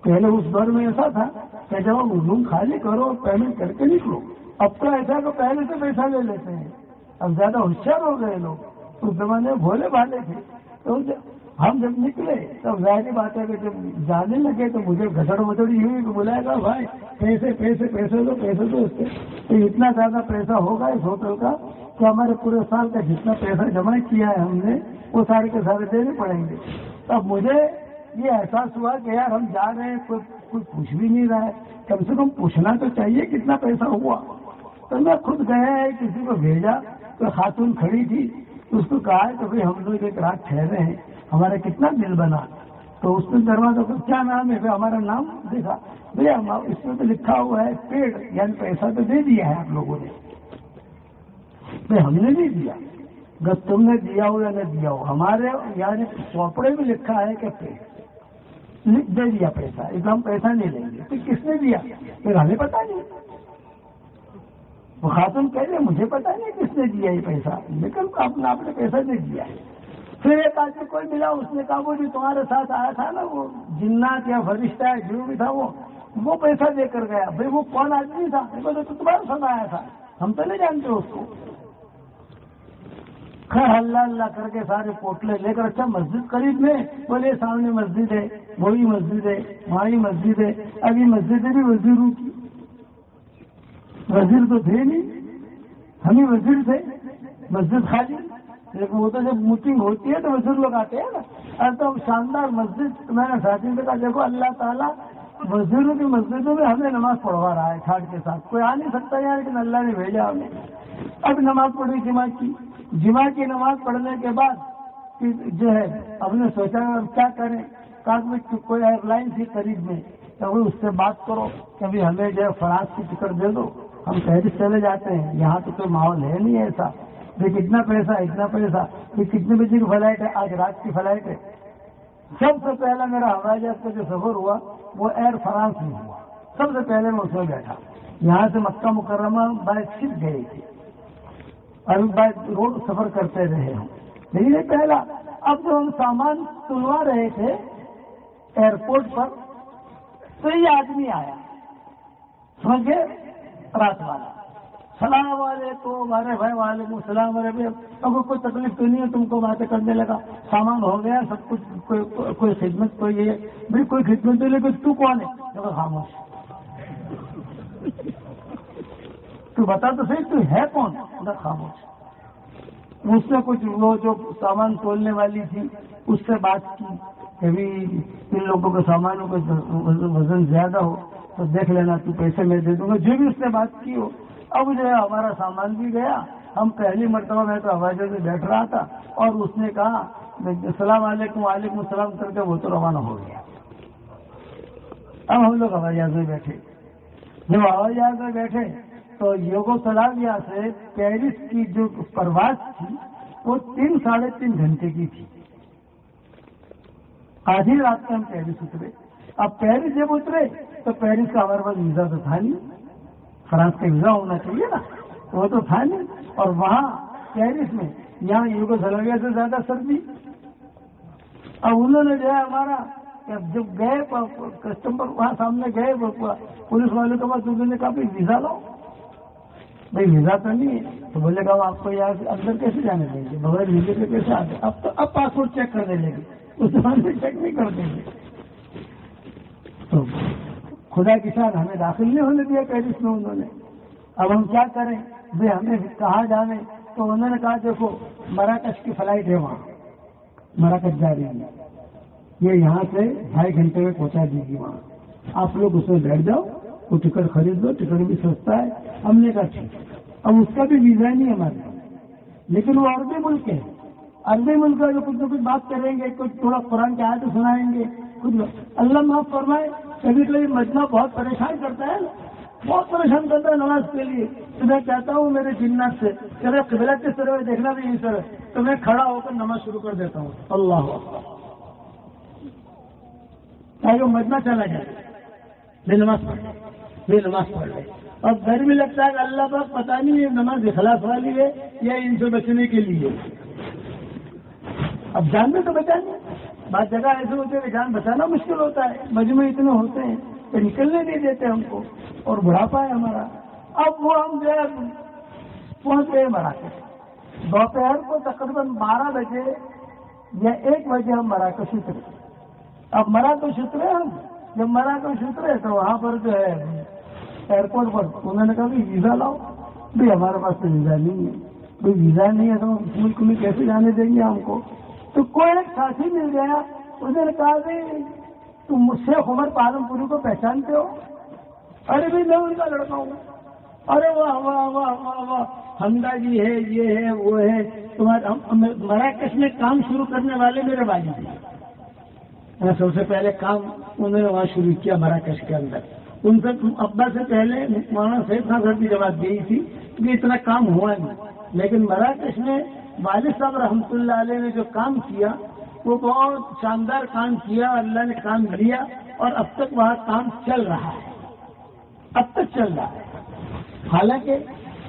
پہلے اس دور میں ایسا تھا کہ جب ہم روم خالی کرو اور پیمنٹ کر کے نکلو. اب تو ایسا کہ پہلے سے پیسہ لے لیتے ہیں. اب زیادہ ہوشیار ہو گئے لوگ، اس زمانے میں بھولے بھالے تھے. تو ہم جب نکلے تب ظاہری بات ہے کہ جب جانے لگے تو مجھے گھسڑ وسڑی ہوئی کہ بلایا گا بھائی پیسے پیسے پیسے دو پیسے دو. اس کے تو اتنا زیادہ پیسہ ہوگا اس ہوٹل کا کہ ہمارے پورے سال کا جتنا پیسہ جمع کیا ہے ہم نے وہ سارے کے سارے دینے پڑیں گے. اب مجھے یہ احساس ہوا کہ یار ہم جا رہے ہیں، کوئی پوچھ بھی نہیں رہا ہے، کم سے کم پوچھنا تو چاہیے کتنا پیسہ ہوا. تو میں خود گیا ہے، کسی کو بھیجا، تو خاتون کھڑی تھی، اس کو کہا کہ بھائی ہم لوگ ایک رات ٹھہرے ہیں، ہمارا کتنا بل بنا. تو اس نے دروازہ کو کیا نام ہے، ہمارا نام دیکھا، بھیا اس میں تو لکھا ہوا ہے پیڈ، یعنی پیسہ تو دے دیا ہے آپ لوگوں نے. بھائی ہم نے نہیں دیا، بس تم نے دیا ہو یا نہ دیا ہو، ہمارے یعنی چوپڑے میں لکھا ہے کہ پیڈ دے دیا پیسہ، اس ہم پیسہ نہیں لیں گے. تو کس نے دیا؟ پھر ہمیں پتا نہیں. وہ خاتون کہہ رہے مجھے پتا نہیں کس نے دیا یہ پیسہ، لیکن آپ نے پیسہ دے دیا. پھر ایک آدمی کوئی ملا، اس نے کہا وہ جو تمہارے ساتھ آیا تھا نا، وہ جنات یا فرشتہ ہے جو بھی تھا وہ پیسہ دے کر گیا. بھائی وہ کون آدمی تھا؟ تو تمہارے ساتھ آیا تھا، ہم تو نہیں جانتے اس کو. خیر اللہ اللہ کر کے سارے پوٹلے لے کر، اچھا مسجد قریب میں؟ بولے سامنے مسجد ہے، وہی مسجد ہے، وہی مسجد ہے. ابھی مسجد ہے بھی وزیروں کی، وزیر تو تھے نہیں، ہم ہی وزیر تھے، مسجد خالی. لیکن وہ تو جب میٹنگ ہوتی ہے تو وزیر لوگ آتے ہیں نا. اب تو شاندار مسجد. میں نے ساتھی سے کہا دیکھو اللہ تعالیٰ وزیروں کی مسجدوں میں ہمیں نماز پڑھوا رہا ہے ٹھاٹ کے ساتھ. کوئی آ نہیں سکتا یار، لیکن اللہ نے بھیجا ہمیں. اب نماز پڑھی جمعہ کی نماز پڑھنے کے بعد جو ہے اب نے سوچا اب کیا کریں. کہا کوئی ایئر لائن تھی قریب میں، تو اس سے بات کرو کہ ابھی ہمیں جو ہے فرانس کی ٹکٹ دے دو، ہم پیرس چلے جاتے ہیں، یہاں تو کوئی ماحول ہے نہیں ایسا. کتنا پیسہ اتنا پیسہ، یہ کتنے بجے کی فلائٹ ہے؟ آج رات کی فلائٹ ہے. سب سے پہلا میرا ہوائی جہاز کا جو سفر ہوا وہ ایئر فرانس میں ہوا. سب سے پہلے میں اس میں بیٹھا. یہاں سے مکہ مکرمہ بائی شپ گئے تھے اور بائی روڈ سفر کرتے رہے ہوں، لیکن یہ پہلا. اب جو ہم سامان تلوا رہے تھے ایئرپورٹ پر تو یہ آدمی آیا، سمجھے، رات والا. السلام علیکم. ارے بھائی وعلیکم السلام. ارے بھائی اگر کوئی تکلیف تو نہیں ہے؟ تم کو باتیں کرنے لگا، سامان ہو گیا سب کچھ، کوئی خدمت کوئی یہ بھائی کوئی خدمت نہیں، لیکن تو کون ہے؟ خاموش. تو بتا تو صحیح تو ہے کون؟ خاموش. اس نے کچھ وہ جو سامان تولنے والی تھی اس سے بات کی کہ ان لوگوں کے سامانوں کا وزن زیادہ ہو تو دیکھ لینا، تو پیسے میں دے دوں گا، جو بھی اس نے بات کی ہو. اب جو ہے ہمارا سامان بھی گیا. ہم پہلی مرتبہ میں تو ہوائی جہاز میں بیٹھ رہا تھا اور اس نے کہا السلام علیکم، وعلیکم السلام کر کے وہ تو روانہ ہو گیا. اب ہم لوگ ہوائی جہاز میں بیٹھے. جب ہوائی جہاز میں بیٹھے تو یوگوسلاویا سے پیرس کی جو پرواز تھی وہ 3-3.5 گھنٹے کی تھی. آدھی رات میں ہم پیرس اترے. اب پیرس جب اترے تو پیرس کا ہمارے پاس ویزا تو تھا نہیں. فرانس کا ویزا ہونا چاہیے نا، وہ تو تھا نہیں. اور وہاں پیرس میں، یہاں یوگوسلاویا سے زیادہ سردی. اب انہوں نے جو ہے ہمارا جب گئے کسٹمر وہاں سامنے گئے پولیس والے کے پاس، انہوں نے کہا بھائی ویزا لاؤ. بھائی ویزا تو نہیں ہے. تو بولے گا آپ کو یہاں سے اندر کیسے جانے دیں گے بغیر ویزے کے؟ کیسے آتے؟ اب پاسپورٹ چیک کرنے لگے، اس زمانے میں چیک نہیں کرتے تھے. تو خدا کی شان ہمیں داخل نہیں ہونے دیا پیرس میں انہوں نے. اب ہم کیا کریں بھائی، ہمیں کہاں جانے؟ تو انہوں نے کہا دیکھو مراکش کی فلائٹ ہے، وہاں مراکش جا رہی ہے، یہ یہاں سے 2.5 گھنٹے میں پہنچا دیجیے وہاں، آپ لوگ اس میں بیٹھ جاؤ، وہ ٹکٹ خرید لو، ٹکٹ بھی سستا ہے. ہم نے کہا ٹھیک. اب اس کا بھی ویزا نہیں ہمارے، لیکن وہ عربی ملک ہے. عربی ملک کا جو کچھ نہ کچھ بات کریں گے، کچھ تھوڑا قرآن کی آیت سنائیں گے، کچھ اللہ معاف فرمائے. کبھی کبھی مجمع بہت پریشان کرتا ہے، بہت پریشان کرتا ہے نماز کے لیے. تو میں کہتا ہوں میرے جنات سے کہ اگر قبلہ کس طرح دیکھنا بھی اس طرح، تو میں کھڑا ہو کر نماز شروع کر دیتا ہوں. اللہ اکبر، چاہے وہ مجمع چلا جائے، بے نماز پڑھ رہے. اور ڈر بھی لگتا ہے کہ اللہ پاک پتہ نہیں یہ نماز اخلاص والی ہے یا ان سے بچنے کے لیے. اب جان میں تو بچانے، بعض جگہ ایسے ہوتے ہیں کہ جان بچانا مشکل ہوتا ہے، مجموعے اتنے ہوتے ہیں کہ نکلنے نہیں دیتے ہم کو، اور بڑھاپا ہے ہمارا. اب وہ ہم جو ہے پہنچ گئے مراکش. دوپہر کو تقریباً 12 بجے یا 1 بجے ہم مراکش اترے. اب مراکش اترے ہم، جب مراکش اترے تو وہاں پر جو ہے ایئرپورٹ پر انہوں نے کہا ویزا لاؤ. بھائی ہمارے پاس تو ویزا نہیں ہے. کوئی ویزا نہیں ہے تو اس ملک میں کیسے جانے دیں گے ہم کو؟ تو کوئی ایک ساتھی مل گیا، اس نے کہا کہ تم شیخ عمر پالم پوری کو پہچانتے ہو؟ ارے بھائی میں ان کا لڑکا ہوں. ارے واہ واہ واہ واہ واہ، حمدہ جی ہے، یہ ہے وہ ہے. تمہارے مراکش میں کام شروع کرنے والے میرے والد ہیں. میں سب سے پہلے کام انہوں نے وہاں شروع کیا مراکش کے اندر. ان سے ابا سے پہلے مولانا سید خان صاحب کی جماعت گئی تھی کہ اتنا کام ہوا نہیں، لیکن مراکش میں والد صاحب رحمۃ اللہ علیہ نے جو کام کیا وہ بہت شاندار کام کیا. اللہ نے کام لیا اور اب تک وہاں کام چل رہا ہے، اب تک چل رہا ہے. حالانکہ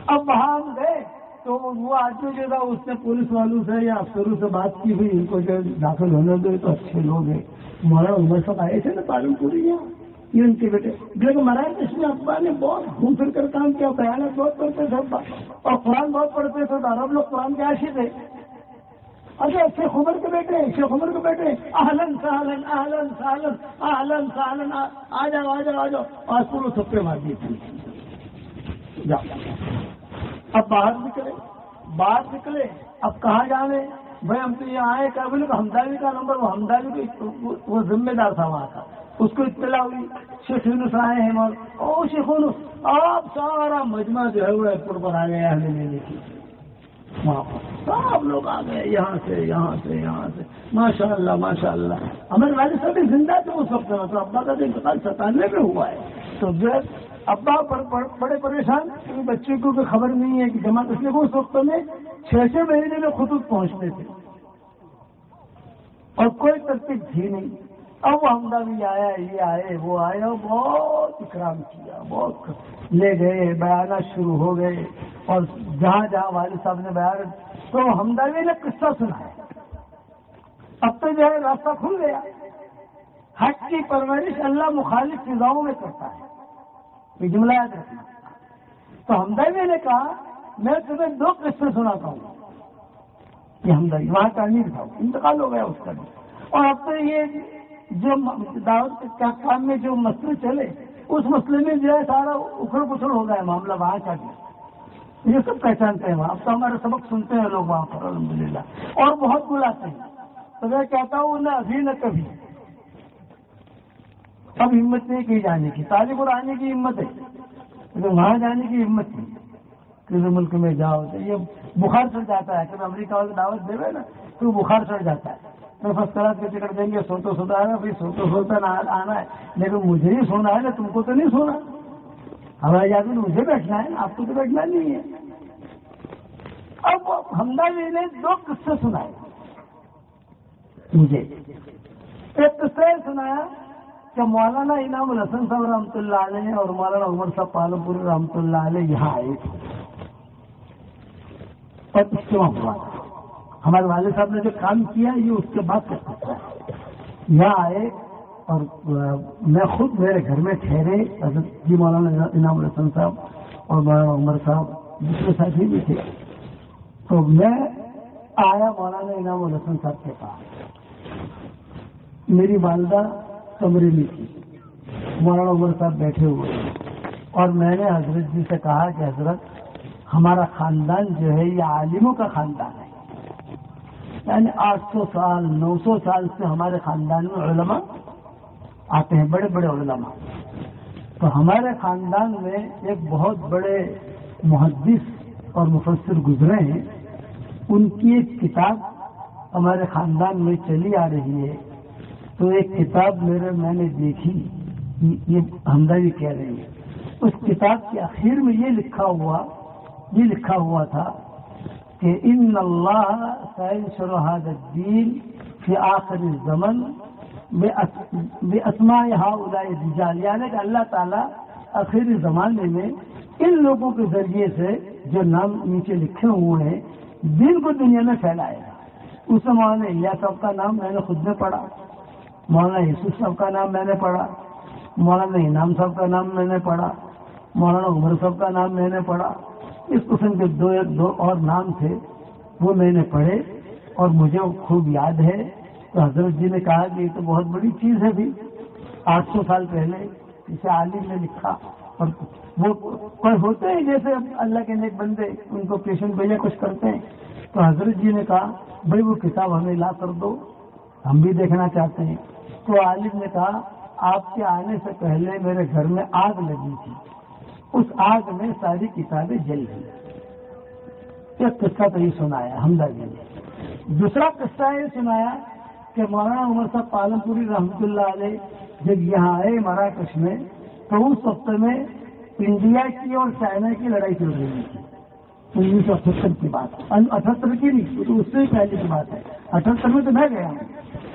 اب وہاں ہم گئے تو وہ آدمی جو تھا اس نے پولیس والوں سے یا افسروں سے بات کی ہوئی، ان کو جو داخل ہونے دے تو اچھے لوگ ہیں. مولانا عمر صاحب آئے تھے نا پالم پوری، یہ ان کے بیٹے. لیکن مراکش میں ابا نے بہت گھوم پھر کر کام کیا، بیانات بہت پڑھتے تھے اور قرآن بہت پڑھتے تھے. تو عرب لوگ قرآن کے عاشق تھے. اچھا شیخ عمر کے بیٹے، شیخ عمر کے بیٹے، اہلن سہلن اہلن سہلن اہلن سہلن، آ جاؤ آ جاؤ آ جاؤ. آج پورے سب مار دیے تھے. اب باہر نکلے اب کہاں جانے بھائی؟ ہم تو یہاں آئے کیا بولے کہ ہمدانی کا نمبر، وہ ہمدانی وہ ذمہ دار تھا وہاں کا، اس کو اطلاع ہوئی شیخ یونس آئے ہیں. او شیخ یونس، آپ سارا مجمع جو ہے وہ ایئرپورٹ پر آ گیا ہمیں لینے کی. وہاں پر سب لوگ آ گئے، یہاں سے یہاں سے یہاں سے. ماشاء اللہ ماشاء اللہ. ہمارے والد صاحب زندہ تھے اس وقت، تو ابا کا تو انتقال 97 میں ہوا ہے. تو جو ہے ابا بڑے پریشان، بچوں کو خبر نہیں ہے کہ جماعت، اس لیے اس وقت میں 6 مہینے میں خطوط پہنچتے تھے اور کوئی ترتیب تھی نہیں. اب وہ حمدہ بھی آیا، یہ آئے وہ آئے، اور بہت اکرام کیا، بہت لے گئے، بیانات شروع ہو گئے. اور جہاں جہاں والد صاحب نے بیان، تو حمدانی نے قصہ سنا ہے. اب تو جو ہے راستہ کھل گیا. حق کی پرورش اللہ مخالف فضاؤں میں کرتا ہے، یہ جملہ یاد رکھنا. تو حمدانی نے کہا میں تمہیں 2 قصے سناتا ہوں. یہ حمدانی وہاں کا امیر تھا، انتقال ہو گیا اس کا بھی. اور اب تو یہ جو دعوت کے کام میں جو مسئلے چلے، اس مسئلے میں جو ہے سارا اکھڑ پچھڑ ہو گیا معاملہ وہاں کا بھی. یہ سب پہچانتے ہیں وہاں. اب تو ہمارے سبق سنتے ہیں لوگ وہاں پر الحمدللہ، اور بہت بلاتے ہیں. تو میں کہتا ہوں نہ ابھی نہ کبھی، اب ہمت نہیں کی جانے کی. طالب اور آنے کی ہمت ہے، لیکن وہاں جانے کی ہمت نہیں. کسی ملک میں جاؤ تو یہ بخار چڑھ جاتا ہے. کبھی امریکہ والے دعوت دے رہے نا تو بخار چڑھ جاتا ہے. تو فرسٹ کلاس کے ٹکٹ دیں گے، سوتا آنا، پھر سوتا آنا ہے. لیکن مجھے ہی سونا ہے نا، تم کو تو نہیں سونا. ہمارے یاد میں مجھے بیٹھنا ہے، آپ کو تو بیٹھنا نہیں ہے. اب حمدہ جی نے 2 قصے سنائے مجھے. ایک قصہ سنایا کہ مولانا انعام الحسن صاحب رحمۃ اللہ علیہ اور مولانا عمر صاحب پالم پوری رحمۃ اللہ علیہ یہاں آئے تھے اور اجتماع ہوا تھا. ہمارے والد صاحب نے جو کام کیا یہ اس کے بعد کر سکتا ہے. یہاں آئے اور میں خود میرے گھر میں ٹھہرے. حضرت جی مولانا انعام الحسن صاحب اور مولانا عمر صاحب دوسرے ساتھی بھی تھے. تو میں آیا مولانا انعام الحسن صاحب کے پاس. میری والدہ کمرے میں تھی, مولانا عمر صاحب بیٹھے ہوئے اور میں نے حضرت جی سے کہا کہ حضرت ہمارا خاندان جو ہے یہ عالموں کا خاندان ہے, یعنی 800 سال 900 سال سے ہمارے خاندان میں علماء آتے ہیں, بڑے بڑے علماء. تو ہمارے خاندان میں ایک بہت بڑے محدث اور مفسر گزرے ہیں, ان کی ایک کتاب ہمارے خاندان میں چلی آ رہی ہے. تو ایک کتاب میں نے دیکھی, یہ حمدہ بھی کہہ رہی ہے. اس کتاب کے آخر میں یہ لکھا ہوا تھا کہ ان اللہ سینشر ھذا الدین فی آخر الزمن باسماء ہؤلاء الرجال, یعنی کہ اللہ تعالیٰ آخری زمانے میں ان لوگوں کے ذریعے سے جو نام نیچے لکھے ہوئے ہیں دین کو دنیا میں پھیلائے گا. اس میں مولانا الیاس صاحب کا نام میں نے خود نے پڑھا, مولانا یوسف صاحب کا نام میں نے پڑھا, مولانا انعام صاحب کا نام میں نے پڑھا, مولانا عمر صاحب کا نام میں نے پڑھا. اس قسم کے دو اور نام تھے وہ میں نے پڑھے اور مجھے خوب یاد ہے. تو حضرت جی نے کہا کہ یہ تو بہت بڑی چیز ہے بھی, 800 سال پہلے اسے عالم نے لکھا. اور وہ کوئی ہوتے ہیں جیسے اللہ کے نیک بندے, ان کو پیشن بھیجا کچھ کرتے ہیں. تو حضرت جی نے کہا بھائی وہ کتاب ہمیں لا کر دو, ہم بھی دیکھنا چاہتے ہیں. تو عالم نے کہا آپ کے آنے سے پہلے میرے گھر میں آگ لگی تھی, اس آگ میں ساری کتابیں جل گئی. ایک قصہ تو یہ سنایا حمدہ جی نے. دوسرا قصہ یہ سنایا کہ مولانا عمر صاحب پالم پوری رحمۃ اللہ علیہ جب یہاں آئے مراکش میں, تو اس وقت میں انڈیا کی اور چائنا کی لڑائی چل رہی تھی. 1978 کی بات, 78 کی نہیں, تو اس سے پہلے کی بات ہے. 78 میں تو میں گیا ہوں,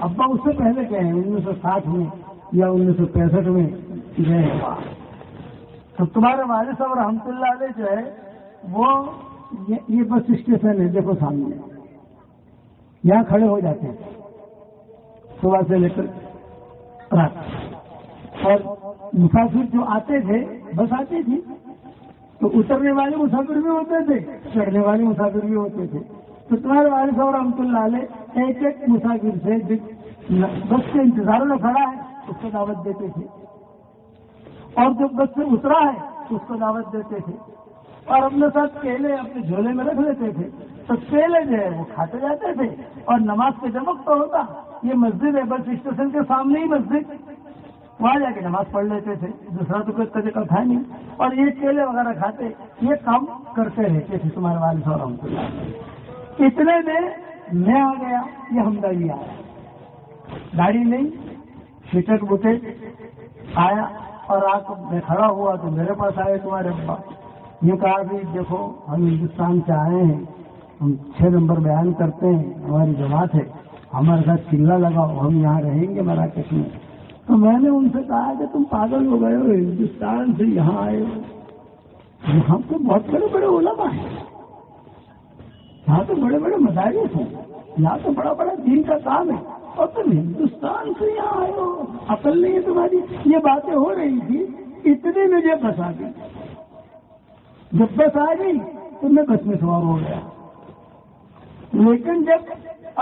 ابا اس سے پہلے گئے ہیں 1960 میں یا 1965 میں گئے ہیں. تو تمہارے والد صاحب رحمۃ اللہ علیہ جو ہے وہ یہ بس اسٹیشن ہے, دیکھو سامنے, یہاں کھڑے ہو جاتے ہیں صبح سے لے کر رات. اور مسافر جو آتے تھے بس آتی تھی, تو اترنے والے مسافر بھی ہوتے تھے, چڑھنے والے مسافر بھی ہوتے تھے. تو تمہارے والد صاحب رحمۃ اللہ علیہ ایک ایک مسافر سے بس کے انتظار میں کھڑا ہے اس کو دعوت دیتے تھے, اور جو بس سے اترا ہے اس کو دعوت دیتے تھے, اور اپنے ساتھ کیلے اپنے جھولے میں رکھ لیتے تھے. تو کیلے جو ہے وہ کھاتے جاتے تھے, اور نماز کا جب وقت ہوتا, یہ مسجد ہے بس اسٹیشن کے سامنے ہی مسجد, وہاں جا کے نماز پڑھ لیتے تھے. دوسرا تو کوئی طریقہ تھا نہیں, اور یہ کیلے وغیرہ کھاتے, یہ کام کرتے رہتے تھے تمہارے والد صاحب رحمۃ اللہ. اتنے میں آ گیا, یہ حمدہ بھی آیا, داڑھی نہیں, فٹک بٹے آیا, اور آ کر میں کھڑا ہوا تو میرے پاس آئے تمہارے ابا. یہ کہا کہ دیکھو ہم ہندوستان سے آئے ہیں, ہم 6 نمبر بیان کرتے ہیں, ہماری جماعت ہے, ہمارے ساتھ چلا لگاؤ, ہم یہاں رہیں گے مراکش میں. تو میں نے ان سے کہا کہ تم پاگل ہو گئے ہو, ہندوستان سے یہاں آئے ہو, یہاں تو بہت بڑے بڑے علماء ہیں, یہاں تو بڑے بڑے مدارس ہیں, یہاں تو بڑا بڑا دین کا کام ہے, اور تم ہندوستان سے یہاں آئے ہو, عقل نہیں ہے تمہاری. یہ باتیں ہو رہی تھی, اتنے میں جب بس آ گئی. جب بس آ گئی تو میں بس میں سوار ہو گیا, لیکن جب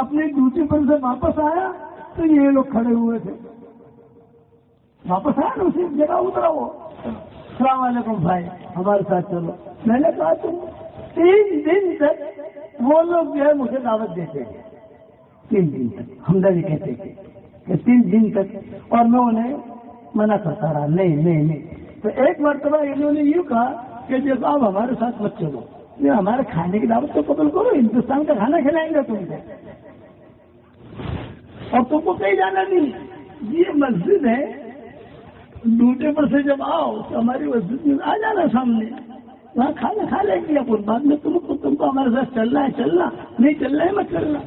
اپنی ڈیوٹی پر سے واپس آیا تو یہ لوگ کھڑے ہوئے تھے. واپس آیا نا اسی جگہ اترا, وہ السلام علیکم بھائی ہمارے ساتھ چلو. میں نے کہا تم 3 دن تک وہ لوگ جو ہے مجھے دعوت دیتے ہیں, 3 دن تک حمدہ بھی کہتے تھے کہ 3 دن تک, اور میں انہیں منع کرتا رہا, نہیں. تو ایک مرتبہ انہوں نے یوں کہا کہ جب آپ ہمارے ساتھ مت چلو, یہ ہمارے کھانے کی دعوت تو قبول کرو, ہندوستان کا کھانا کھلائیں گے تم کو, اور تم کو کہیں جانا نہیں. یہ مسجد ہے, ڈوٹے پر سے جب آؤ تو ہماری مسجد میں آ جانا سامنے, وہاں کھانا کھا لیں گے. کچھ بعد میں تم کو ہمارے ساتھ چلنا ہے چلنا, نہیں چلنا ہے مت چلنا.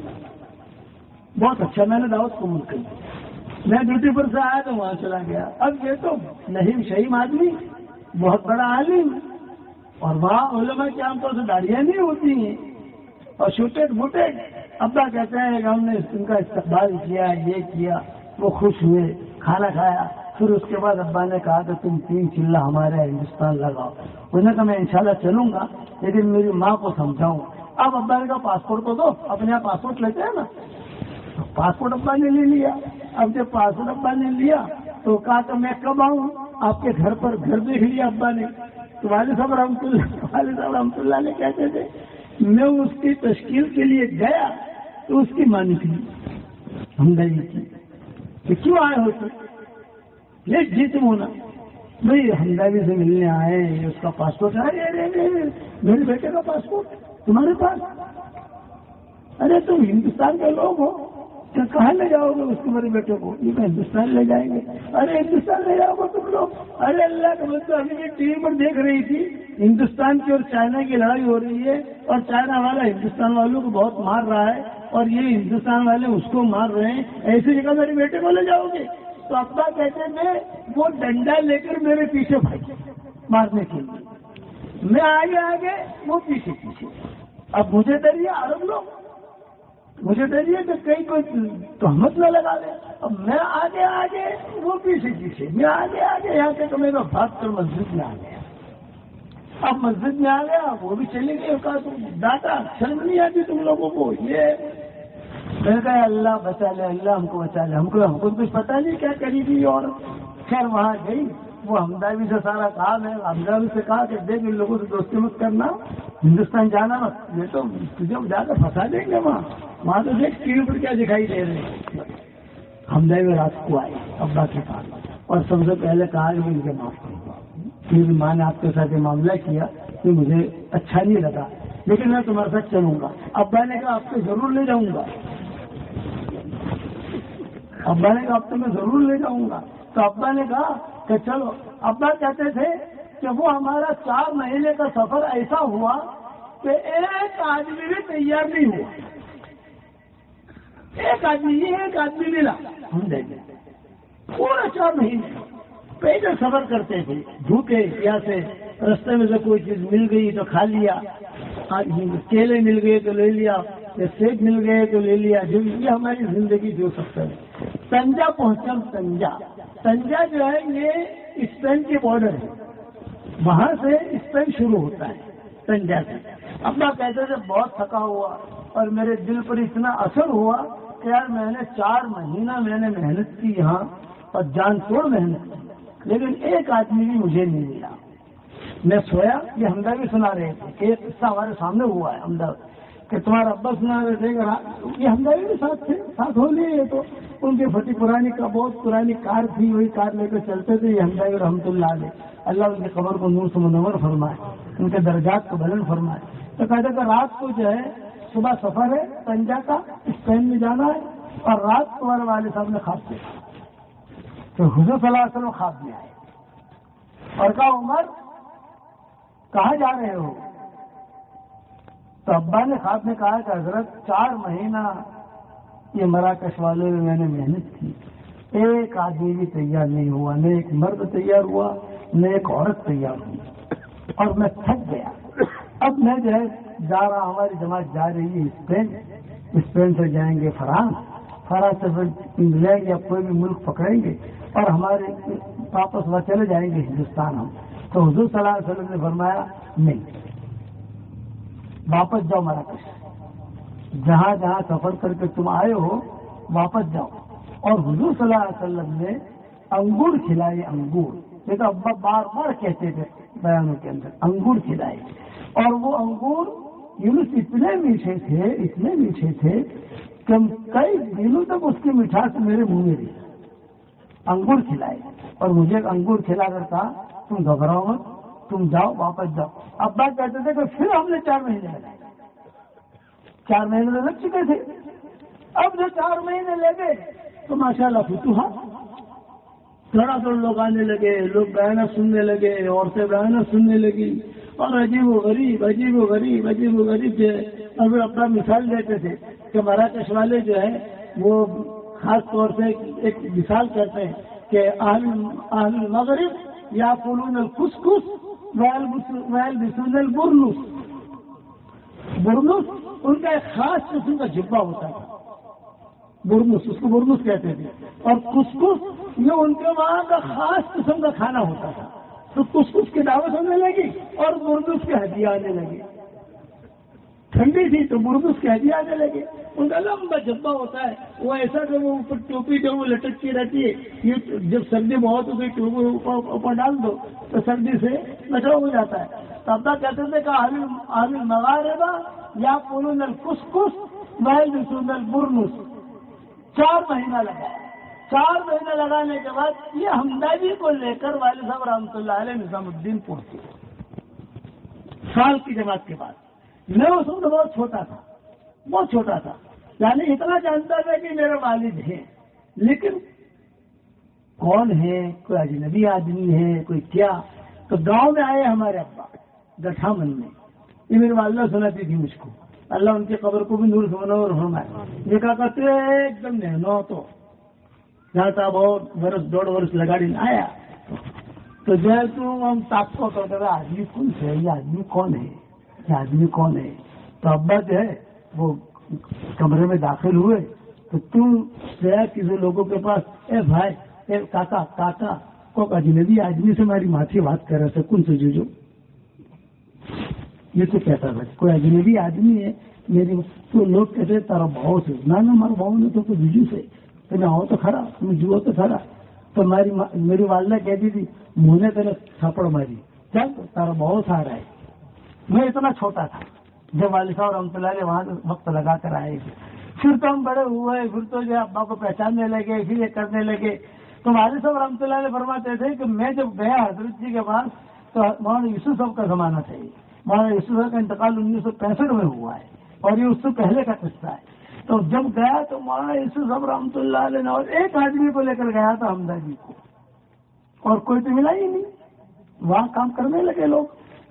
بہت اچھا, میں نے دعوت قبول کر دی. میں ڈیوٹی پر سے آیا تو وہاں چلا گیا. اب یہ تو نہیم شہیم آدمی، بہت بڑا عالم، اور وہاں علماء کی عام طور سے داڑیاں نہیں ہوتی ہیں اور چھوٹے موٹے. ابا کہتے ہیں کہ ہم نے ان کا استقبال کیا، یہ کیا، وہ خوش ہوئے، کھانا کھایا. پھر اس کے بعد ابا نے کہا کہ تم 3 چلہ ہمارے ہندوستان لگاؤ. انہوں نے کہا میں انشاءاللہ چلوں گا لیکن میری ماں کو سمجھاؤں. اب ابا نے کہا پاسپورٹ تو دو. اپنے یہاں پاسپورٹ لیتے ہیں نا، پاسپورٹ ابا نے لے لیا. اب جب پاسپورٹ ابا نے لیا تو کہا کہ میں کب آؤں آپ کے گھر پر. گھر دیکھ لیا ابا نے. تو والد صاحب رحمۃ اللہ نے کہتے تھے میں اس کی تشکیل کے لیے گیا تو اس کی ماں نکلی ہمدردی کی کہ کیوں آئے ہو سر یہ جی تم ہونا بھائی ہمدردی سے ملنے آئے. اس کا پاسپورٹ ہے، میرے بیٹے کا پاسپورٹ تمہارے پاس؟ ارے تم ہندوستان کے لوگ ہو، کہاں لے جاؤ گے اس کو میرے بیٹے کو؟ یہ کہ ہندوستان لے جائیں گے. ارے ہندوستان لے جاؤ گے تم لوگ؟ ارے اللہ کا مطلب ابھی بھی ٹی وی پر دیکھ رہی تھی ہندوستان کی اور چائنا کی لڑائی ہو رہی ہے اور چائنا والا ہندوستان والوں کو بہت مار رہا ہے اور یہ ہندوستان والے اس کو مار رہے ہیں. ایسی جگہ میرے بیٹے کو لے جاؤ گے؟ تو ابا کہتے تھے وہ ڈنڈا لے کر میرے پیچھے بھاگے مارنے کے لیے. میں آگے وہ پیچھے پیچھے. اب مجھے ڈریے عرب لوگ، مجھے ڈریے کہ کہیں کوئی تہمت نہ لگا دے. اب میں آگے وہ پیچھے پیچھے. میں آگے یہاں کے تو میرا بھاگ کر مسجد میں آ گیا. اب مسجد میں آ گیا وہ بھی چلے گئے. کہا تم ڈاٹا شرم نہیں آتی تم لوگوں کو؟ یہ میں نے کہا اللہ بچا لے، اللہ ہم کو بچا لے. ہم کو کچھ پتا نہیں کیا کری تھی. اور خیر وہاں گئی، وہ ہمدردی سے سارا کام ہے. ہمدردی سے کہا کہ دیکھ ان لوگوں سے دوستی مت کرنا، ہندوستان جانا مت، یہ تو تجھے جا کر پھنسا دیں گے. وہاں تو دیکھ ٹی وی پر کیا دکھائی دے رہے ہیں. ہمدردی رات کو آئے ابا کے پاس اور سب سے پہلے کہا کہ ان کے معاف کروں، میری ماں نے آپ کے ساتھ یہ معاملہ کیا کہ مجھے اچھا نہیں لگا لیکن میں تمہارے ساتھ چلوں گا. ابا نے کہا آپ کو ضرور لے جاؤں گا. ابا نے کہا اب تو میں ضرور لے جاؤں گا. تو ابا نے کہا کہ چلو. ابا کہتے تھے کہ وہ ہمارا 4 مہینے کا سفر ایسا ہوا کہ ایک آدمی بھی تیار نہیں ہوا. ایک آدمی ملا ہم دے گئے. پورا 4 مہینے پیدل سفر کرتے تھے بھوکے پیاسے. رستے میں سے کوئی چیز مل گئی تو کھا لیا، کیلے مل گئے تو لے لیا، یا سیب مل گئے تو لے لیا. جو یہ ہماری زندگی جو سکتا ہے. تنجا پہنچا. تنجا جو ہے یہ اسپین کے بارڈر ہے، وہاں سے اسپین شروع ہوتا ہے تنجا سے. ابا کہتے تھے بہت تھکا ہوا اور میرے دل پر اتنا اثر ہوا کہ یار میں نے 4 مہینہ میں نے محنت کی یہاں اور جان توڑ محنت کی لیکن ایک آدمی بھی مجھے نہیں ملا. میں سویا، یہ ہمدردی سنا رہے تھے کہ ایک قصہ ہمارے سامنے ہوا ہے ہمدردی کہ تمہارا ابا سنا رہے تھے. یہ ہمدردی بھی ساتھ تھے، ساتھ ہو لیے. تو ان کی فتح پرانی کا بہت پرانی کار تھی، وہی کار لے کر چلتے تھے. یہ ہمدردی رحمۃ اللہ علیہ، اللہ ان کی قبر کو نور سے منور فرمائے، ان کے درجات کو بلند فرمائے. تو کہتے کہ رات کو جو ہے صبح سفر ہے تنجا کا، اسپین میں جانا ہے اور رات کو ہمارے والد صاحب نے خواب دیکھا تو حضور صلی اللہ علیہ وسلم خواب میں آئے اور کہا عمر کہاں جا رہے ہو؟ تو ابا نے خواب میں کہا کہ حضرت 4 مہینہ یہ مراکش والے میں نے محنت کی، ایک آدمی بھی تیار نہیں ہوا، نہ ایک مرد تیار ہوا نہ ایک عورت تیار ہوئی اور میں تھک گیا. اب میں جو ہے جا رہا، ہماری جماعت جا رہی ہے اسپین سے جائیں گے فرانس سے پھر انگلینڈ یا کوئی بھی ملک پکڑیں گے اور ہمارے واپس وہاں چلے جائیں گے ہندوستان ہم. تو حضور صلی اللہ علیہ وسلم نے فرمایا نہیں، واپس جاؤ مراکش، جہاں جہاں سفر کر کے تم آئے ہو واپس جاؤ. اور حضور صلی اللہ علیہ وسلم نے انگور کھلائے. انگور دیکھا ابا بار بار کہتے تھے بیانوں کے اندر انگور کھلائے. اور وہ انگور یونس اتنے میٹھے تھے کہ کئی دنوں تک اس کی مٹھاس میرے منہ میں رہی. انگور کھلائے اور مجھے انگور کھلا کر کہا تم گھبراؤ مت، تم جاؤ واپس جاؤ. ابا کہتے تھے کہ پھر ہم نے 4 مہینے لگائے. 4 مہینے لگ چکے تھے. اب جو 4 مہینے لگے تو ماشاءاللہ فتوحات، تھوڑا تھوڑا لوگ آنے لگے، لوگ گانا سننے لگے، عورتیں گانا سننے لگی اور عجیب و غریب جو ہے. اور وہ اپنا مثال دیتے تھے کہ مراکش والے جو ہے وہ خاص طور سے ایک مثال کرتے ہیں کہ اہل المغرب یاکلون الکسکس ویلبسون البرنس. برنس ان کا ایک خاص قسم کا جبہ ہوتا تھا. برنس، اس کو برنس کہتے تھے. اور کسکس یہ ان کے وہاں کا خاص قسم کا کھانا ہوتا تھا. تو کسکس کی دعوت ہونے لگی اور برنس کے ہدیے آنے لگے. ٹھنڈی تھی تو برنس کے ہدیے آنے لگے. ان کا لمبا جبہ ہوتا ہے، وہ ایسا کہ وہ اوپر ٹوپی جو وہ لٹکتی رہتی ہے. یہ جب سردی بہت ہو گئی ٹوپی اوپر ڈال دو تو سردی سے بچاؤ ہو جاتا ہے. تو ابا کہتے تھے کہ آل المغاربہ یاکلون الکسکس ویلبسون البرنس. 4 مہینہ لگا. 4 مہینہ لگانے کے بعد یہ حمدانی کو لے کر والد صاحب رحمۃ اللہ علیہ نظام الدین پہنچے. سال کی جماعت کے بعد. میں اس وقت بہت چھوٹا تھا، بہت چھوٹا تھا. یعنی اتنا جانتا تھا کہ میرے والد ہیں، لیکن کون ہے، کوئی اجنبی آدمی ہے، کوئی کیا. تو گاؤں میں آئے ہمارے ابا گٹھا من میں. یہ میری والدہ سناتی تھی مجھ کو، اللہ ان کی قبر کو بھی نور سے منور فرمائے. یہ کہا کرتے ایک دم نہنو تو جہاں تھا بہت برس 1.5 برس لگاڑی آیا تو جو ہے تو ہم تاپ کو کرتے تھا آدمی کون سے، یہ آدمی کون ہے، یہ آدمی کون ہے. تو ابا جو ہے وہ کمرے میں داخل ہوئے تو تم گیا کسی لوگوں کے پاس، اے بھائی، اے کاکا کو اجنبی آدمی سے ہماری ماتھی بات کر رہے تھے، کون سے جو یہ تو کہتا تھا کوئی اجنبی آدمی ہے میری. تو لوگ کہتے تارا بھاؤ سے، نہ ہمارا بھاؤ نے تو کوئی ججو سے تو نہ ہو تو کھڑا، تمہیں جو ہو تو کھڑا. تو میری والدہ کہتی تھی منہ نے تیرے تھاپڑ ماری، کیا تارا بہت سارا ہے. میں اتنا چھوٹا تھا جب والد صاحب رحمۃ اللہ علیہ وہاں وقت لگا کر آئے. پھر تو ہم بڑے ہوئے، پھر تو جو ابا کو پہچاننے لگے، پھر یہ کرنے لگے. تو والد صاحب رحمۃ اللہ علیہ فرماتے تھے کہ میں جب گیا حضرت جی کے پاس تو مولانا یوسف صاحب کا زمانہ تھا. مولانا یوسف صاحب کا انتقال 1965 میں ہوا ہے اور یہ اس سے پہلے کا قصہ ہے. تو جب گیا تو مولانا یوسف صاحب رحمۃ اللہ علیہ نے اور ایک آدمی کو لے کر گیا تھا حمدہ جی کو، اور کوئی تو ملا ہی نہیں. وہاں کام کرنے لگے لوگ.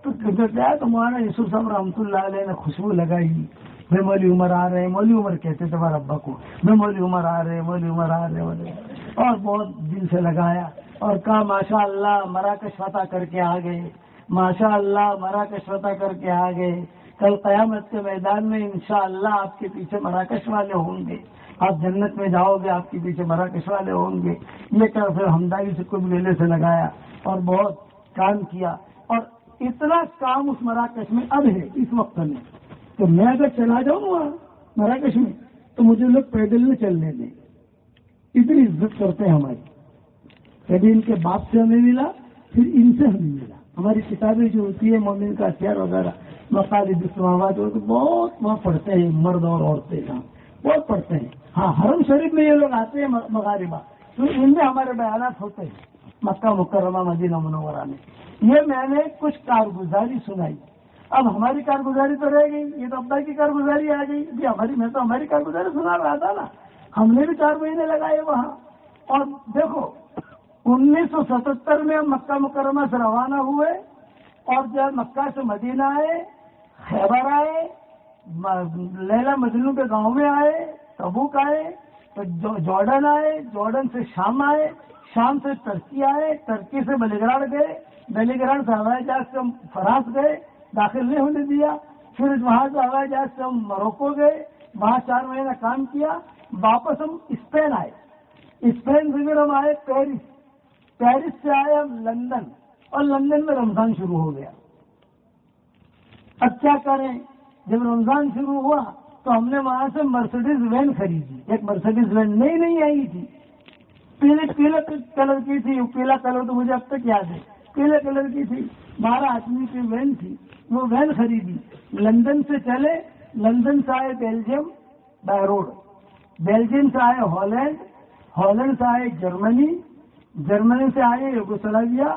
تو جب گیا تو مولانا یوسف صاحب رحمۃ اللہ علیہ نے خوشبو لگائی. میں مولوی عمر آ رہے ہیں، مولوی عمر کہتے تھے ہمارے ابا کو، میں مولوی عمر آ رہے ہیں، مولوی عمر آ رہے ہیں. اور بہت دل سے لگایا اور کہا ماشاء اللہ مراکش فتح کر کے آ گئے، ماشاء اللہ مراکش فتح کر کے آ گئے. کل قیامت کے میدان میں انشاءاللہ آپ کے پیچھے مراکش والے ہوں گے، آپ جنت میں جاؤ گے، آپ کے پیچھے مراکش والے ہوں گے. یہ کر پھر حمدانی سے کو بھی گلے سے لگایا اور بہت کام کیا. اور اتنا کام اس مراکش میں اب ہے اس وقت میں. تو میں اگر چلا جاؤں وہاں مراکش میں تو مجھے لوگ پیدل نہ چلنے دیں، اتنی عزت کرتے ہیں ہماری. کبھی ان کے باپ سے ہمیں ملا، پھر ان سے ہمیں ملا. ہماری کتابیں جو ہوتی ہے مومن کا ہتھیار وغیرہ مقالد اسلامات تو بہت وہاں پڑھتے ہیں، مرد اور عورتیں یہاں بہت پڑھتے ہیں. ہاں حرم شریف میں یہ لوگ آتے ہیں مغاربہ، تو ان میں ہمارے بیانات ہوتے ہیں. مکہ مکرمہ مدینہ منورہ میں یہ میں نے کچھ کارگزاری سنائی. اب ہماری کارگزاری تو رہ گئی، یہ تو ابا کی کارگزاری آ گئی. میں تو ہماری کارگزاری سنا رہا تھا نا. ہم نے بھی 4 مہینے لگائے وہاں. اور دیکھو 1977 میں ہم مکہ مکرمہ سے روانہ ہوئے اور جب مکہ سے مدینہ آئے، خیبر آئے، لیلا مجنوں کے گاؤں میں آئے، تبوک آئے، تو جارڈن آئے، جارڈن سے شام آئے، شام سے ترکی آئے، ترکی سے بلیگراڑ گئے، بلیگراڑ سے ہوائی جہاز سے ہم فرانس گئے، داخل نہیں ہونے دیا. پھر وہاں سے ہوائی جہاز سے ہم موروکو گئے، وہاں 4 مہینہ کام کیا. واپس ہم اسپین آئے، اسپین سے پھر ہم آئے پیرس، پیرس سے آئے ہم لندن، اور لندن میں رمضان شروع ہو گیا. اب کیا کریں، جب رمضان شروع ہوا تو ہم نے وہاں سے مرسیڈیز وین خریدی. ایک مرسیڈیز وین نئی نہیں آئی تھی، پیلے کلر کی تھی. پیلا کلر تو مجھے اب تک یاد ہے، پیلے کلر کی تھی. 12 آدمی کی وین تھی، وہ وین خریدی. لندن سے چلے، لندن سے آئے بیلجیم بائی روڈ، بیلجیم سے آئے ہالینڈ، ہالینڈ سے آئے جرمنی، جرمنی سے آئے یوگوسلاویا،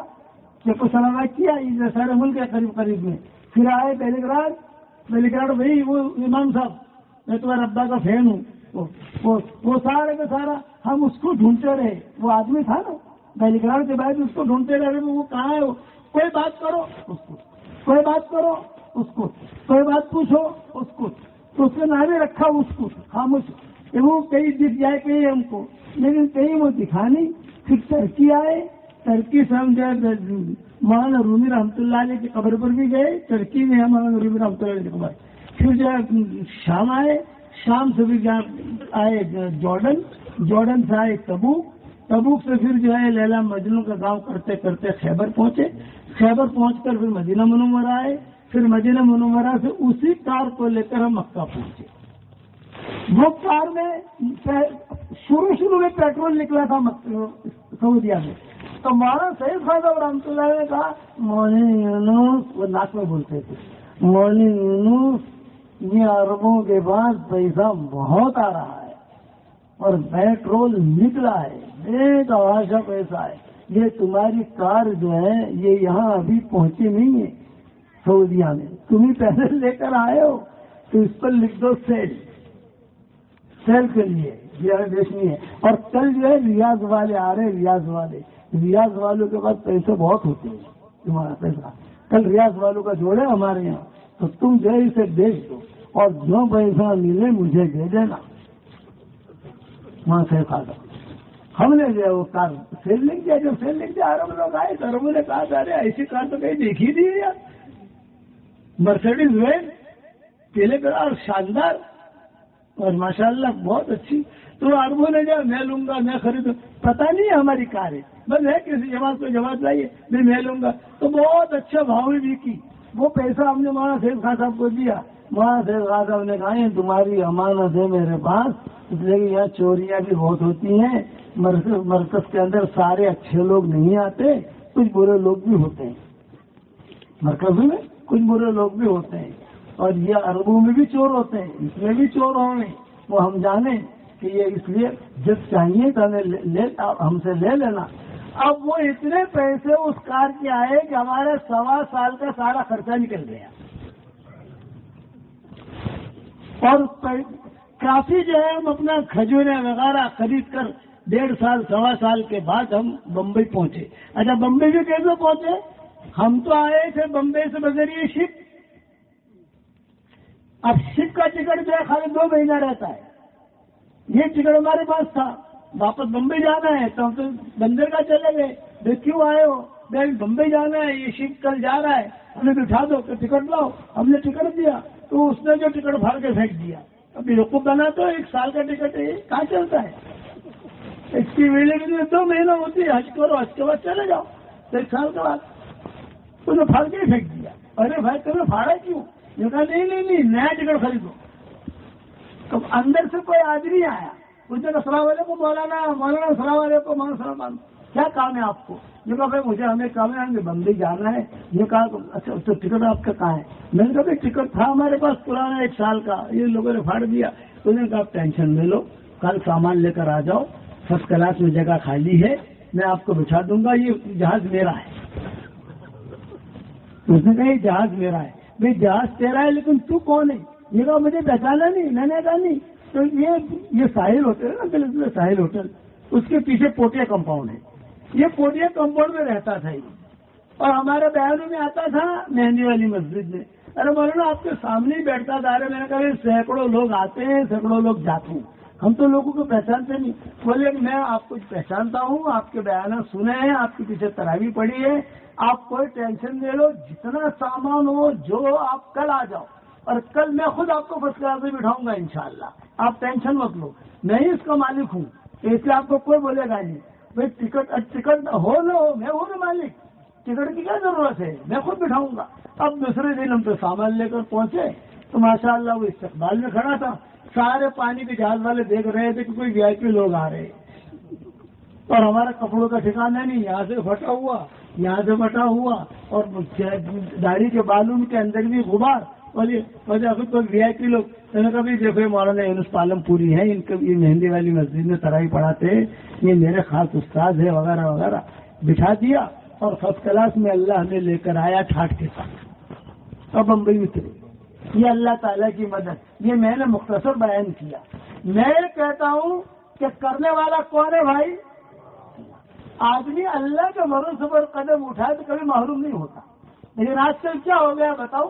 چیکوسلواکیا، یہ سارے ملک ہے قریب قریب میں. پھر آئے بیلگراڈ، بیلگراڈ وہی وہ امام صاحب، میں تمہارے ابا کا فین ہوں، وہ سارے کا سارا ہم اس کو ڈھونڈتے رہے. وہ آدمی تھا نا بیلگراڈ کے بعد اس کو ڈھونڈتے رہے، وہ کہاں ہے. کوئی بات کرو اس کو، کوئی بات کرو اس کو، کوئی بات پوچھو اس کو، تو اس نے نام رکھا اس کو خاموش. کہ وہ کہیں دکھ جائے کہیں ہم کو، لیکن کہیں وہ دکھا نہیں. پھر ترکی آئے، ترکی سے ہم جو ہے مولانا رومی رحمۃ اللہ علیہ کی قبر پر بھی گئے، ترکی میں ہے مولانا رومی رحمۃ اللہ علیہ کی قبر. پھر جو ہے شام آئے، شام سے بھی آئے جارڈن سے آئے تبوک سے پھر جو ہے لیلا مجنون کا گاؤں کرتے کرتے خیبر پہنچے، خیبر پہنچ کر پھر مدینہ منورہ آئے، پھر مدینہ منورہ سے اسی کار کو لے کر ہم مکہ پہنچے. وہ کار میں شروع میں پیٹرول نکلا تھا سعودیہ میں، تو مولانا سید خواجہ رحمۃ اللہ نے کہا مولانا یونس، وہ ناک میں بولتے تھے، مولانا یونس یہ عربوں کے پاس پیسہ بہت آ رہا ہے اور پیٹرول نکلا ہے، بے تحاشا پیسہ ہے، یہ تمہاری کار جو ہے یہ یہاں ابھی پہنچی نہیں ہے سعودیہ میں، تمہیں پہلے لے کر آئے ہو تو اس پر لکھ دو سیل کے لیے دیکھنی ہے. اور کل جو ہے ریاض والے آ رہے، ریاض والوں کے پاس پیسے بہت ہوتے ہیں، تمہارا پیسہ کل ریاض والوں کا جوڑے ہمارے یہاں، تو تم جو ہے اسے بیچ دو اور جو پیسہ ملے مجھے دے دینا. وہاں سے کھاتا ہم نے جو ہے وہ کار سیل نہیں کیا. جب سیل نہیں کیا عرب لوگ آئے تو عربوں نے کہا ارے ایسی کار تو کہیں دیکھی نہیں ہے یار، مرسیڈیز وین پیلے کلر اور شاندار اور ماشاءاللہ بہت اچھی. تو عربوں نے جو میں لوں گا میں خریدوں، پتہ نہیں ہماری کار ہے، بس ہے کسی جماعت کو جماعت لائیے میں لوں گا، تو بہت اچھا بھاؤ بھی کی. وہ پیسہ ہم نے مولانا سید خان صاحب کو دیا. مولانا سید خان صاحب نے کہا یہ تمہاری امانت ہے میرے پاس، اس لیے کہ یہاں چوریاں بھی بہت ہوتی ہیں، مرکز کے اندر سارے اچھے لوگ نہیں آتے، کچھ برے لوگ بھی ہوتے ہیں، مرکز میں کچھ برے لوگ بھی ہوتے ہیں، اور یہ عربوں میں بھی چور ہوتے ہیں، اس میں بھی چور ہوں گے، وہ ہم جانیں کہ یہ اس لیے جب چاہیے تو ہم سے لے لینا. اب وہ اتنے پیسے اس کار کے آئے کہ ہمارے 1.25 سال کا سارا خرچہ نکل گیا. اور کافی جو ہے ہم اپنا کھجورے وغیرہ خرید کر 1.5 سال 1.25 سال کے بعد ہم بمبئی پہنچے. اچھا بمبئی بھی کیسے پہنچے؟ ہم تو آئے تھے بمبئی سے بذریعہ شپ. اب شپ کا ٹکٹ جو ہے خالی 2 مہینہ رہتا ہے، یہ ٹکٹ ہمارے پاس تھا. واپس بمبئی جانا ہے تو ہم تو بندر کا چلے گئے، کیوں آئے ہو؟ بمبئی جانا ہے، یہ شپ کل جا رہا ہے، ہمیں بٹھا دو کہ ٹکٹ لاؤ. ہم نے ٹکٹ دیا تو اس نے جو ٹکٹ پھاڑ کے پھینک دیا. ابھی رقب بنا تو 1 سال کا ٹکٹ ہے، کہاں چلتا ہے؟ اس کی ویلڈیٹی 2 مہینہ ہوتی ہے، حج کرو، حج کے بعد چلے جاؤ. 1 سال کے بعد انہوں نے پھاڑ کے ہی پھینک دیا. ارے بھائی تم نے پھاڑا کیوں؟ یہ کہا نہیں نیا ٹکٹ خریدو. تو اندر سے کوئی آدمی آیا، اس نے السلام علیکم مولانا السلام علیکم مولانا، کیا کام ہے آپ کو؟ یہ کہا بھائی مجھے ہمیں کام ہے، ہمیں بمبئی جانا ہے. یہ کہا اچھا تو ٹکٹ آپ کا کہاں ہے؟ میں نے کہا بھائی ٹکٹ تھا ہمارے پاس پرانا 1 سال کا، یہ لوگوں نے پھاڑ دیا. انہوں نے کہا آپ ٹینشن لے لو، کل سامان لے کر آ جاؤ، فرسٹ کلاس میں جگہ خالی ہے، میں آپ کو بچھا دوں گا، یہ جہاز میرا ہے. اس نے کہا یہ جہاز میرا ہے. بھائی جہاز تیرا ہے لیکن تو کون ہے؟ یہ کہا مجھے پہچانا نہیں. میں نے کہا نہیں. تو یہ ساحل ہوٹل ہے نا، ساحل ہوٹل، اس کے پیچھے پوٹیا کمپاؤنڈ ہے. یہ پوٹیا کمپاؤنڈ میں رہتا تھا اور ہمارے بیانوں میں آتا تھا مہندی والی مسجد میں. ارے مولانا آپ کے سامنے ہی بیٹھتا تھا. ارے میں نے کہا سینکڑوں لوگ آتے ہیں، سینکڑوں لوگ جاتے ہیں، ہم تو لوگوں کو پہچانتے نہیں. بولے میں آپ کو پہچانتا ہوں، آپ کے بیانات سنے ہیں، آپ کے پیچھے تراویح پڑھی ہے، آپ کوئی ٹینشن لے لو، جتنا سامان ہو جو آپ کل آ جاؤ، اور کل میں خود آپ کو فرسٹ کلاس میں بٹھاؤں گا انشاءاللہ. آپ ٹینشن مت لو، میں ہی اس کا مالک ہوں، اس لیے آپ کو کوئی بولے گا نہیں. بھائی ٹکٹ ہو نہ ہو، میں ہوں نا مالک، ٹکٹ کی کیا ضرورت ہے، میں خود بٹھاؤں گا. اب دوسرے دن ہم تو سامان لے کر پہنچے تو ماشاءاللہ وہ استقبال میں کھڑا تھا. سارے پانی کے جہاز والے دیکھ رہے تھے کہ کوئی وی آئی پی لوگ آ رہے ہیں، اور ہمارا کپڑوں کا ٹھکانا نہیں، یہاں سے پھٹا ہوا، یہاں سے پھٹا ہوا، اور داڑھی کے بالوں کے اندر بھی غبار. وجہ کوئی وی آئی پی لوگ میں نے کہا بھی دیکھو مولانا یونس پالم پوری ہے، ان کو یہ مہندی والی مسجد میں تراویح پڑھاتے ہیں، یہ میرے خاص استاد ہے وغیرہ وغیرہ. بٹھا دیا اور فرسٹ کلاس میں اللہ ہمیں لے کر آیا ٹھاٹ کے ساتھ، اور بمبئی اترے. یہ اللہ تعالیٰ کی مدد. یہ میں نے مختصر بیان کیا. میں کہتا ہوں کہ کرنے والا کون ہے بھائی؟ آدمی اللہ کے بھروسے پر قدم اٹھائے تو کبھی محروم نہیں ہوتا. لیکن آج کل کیا ہو گیا بتاؤ؟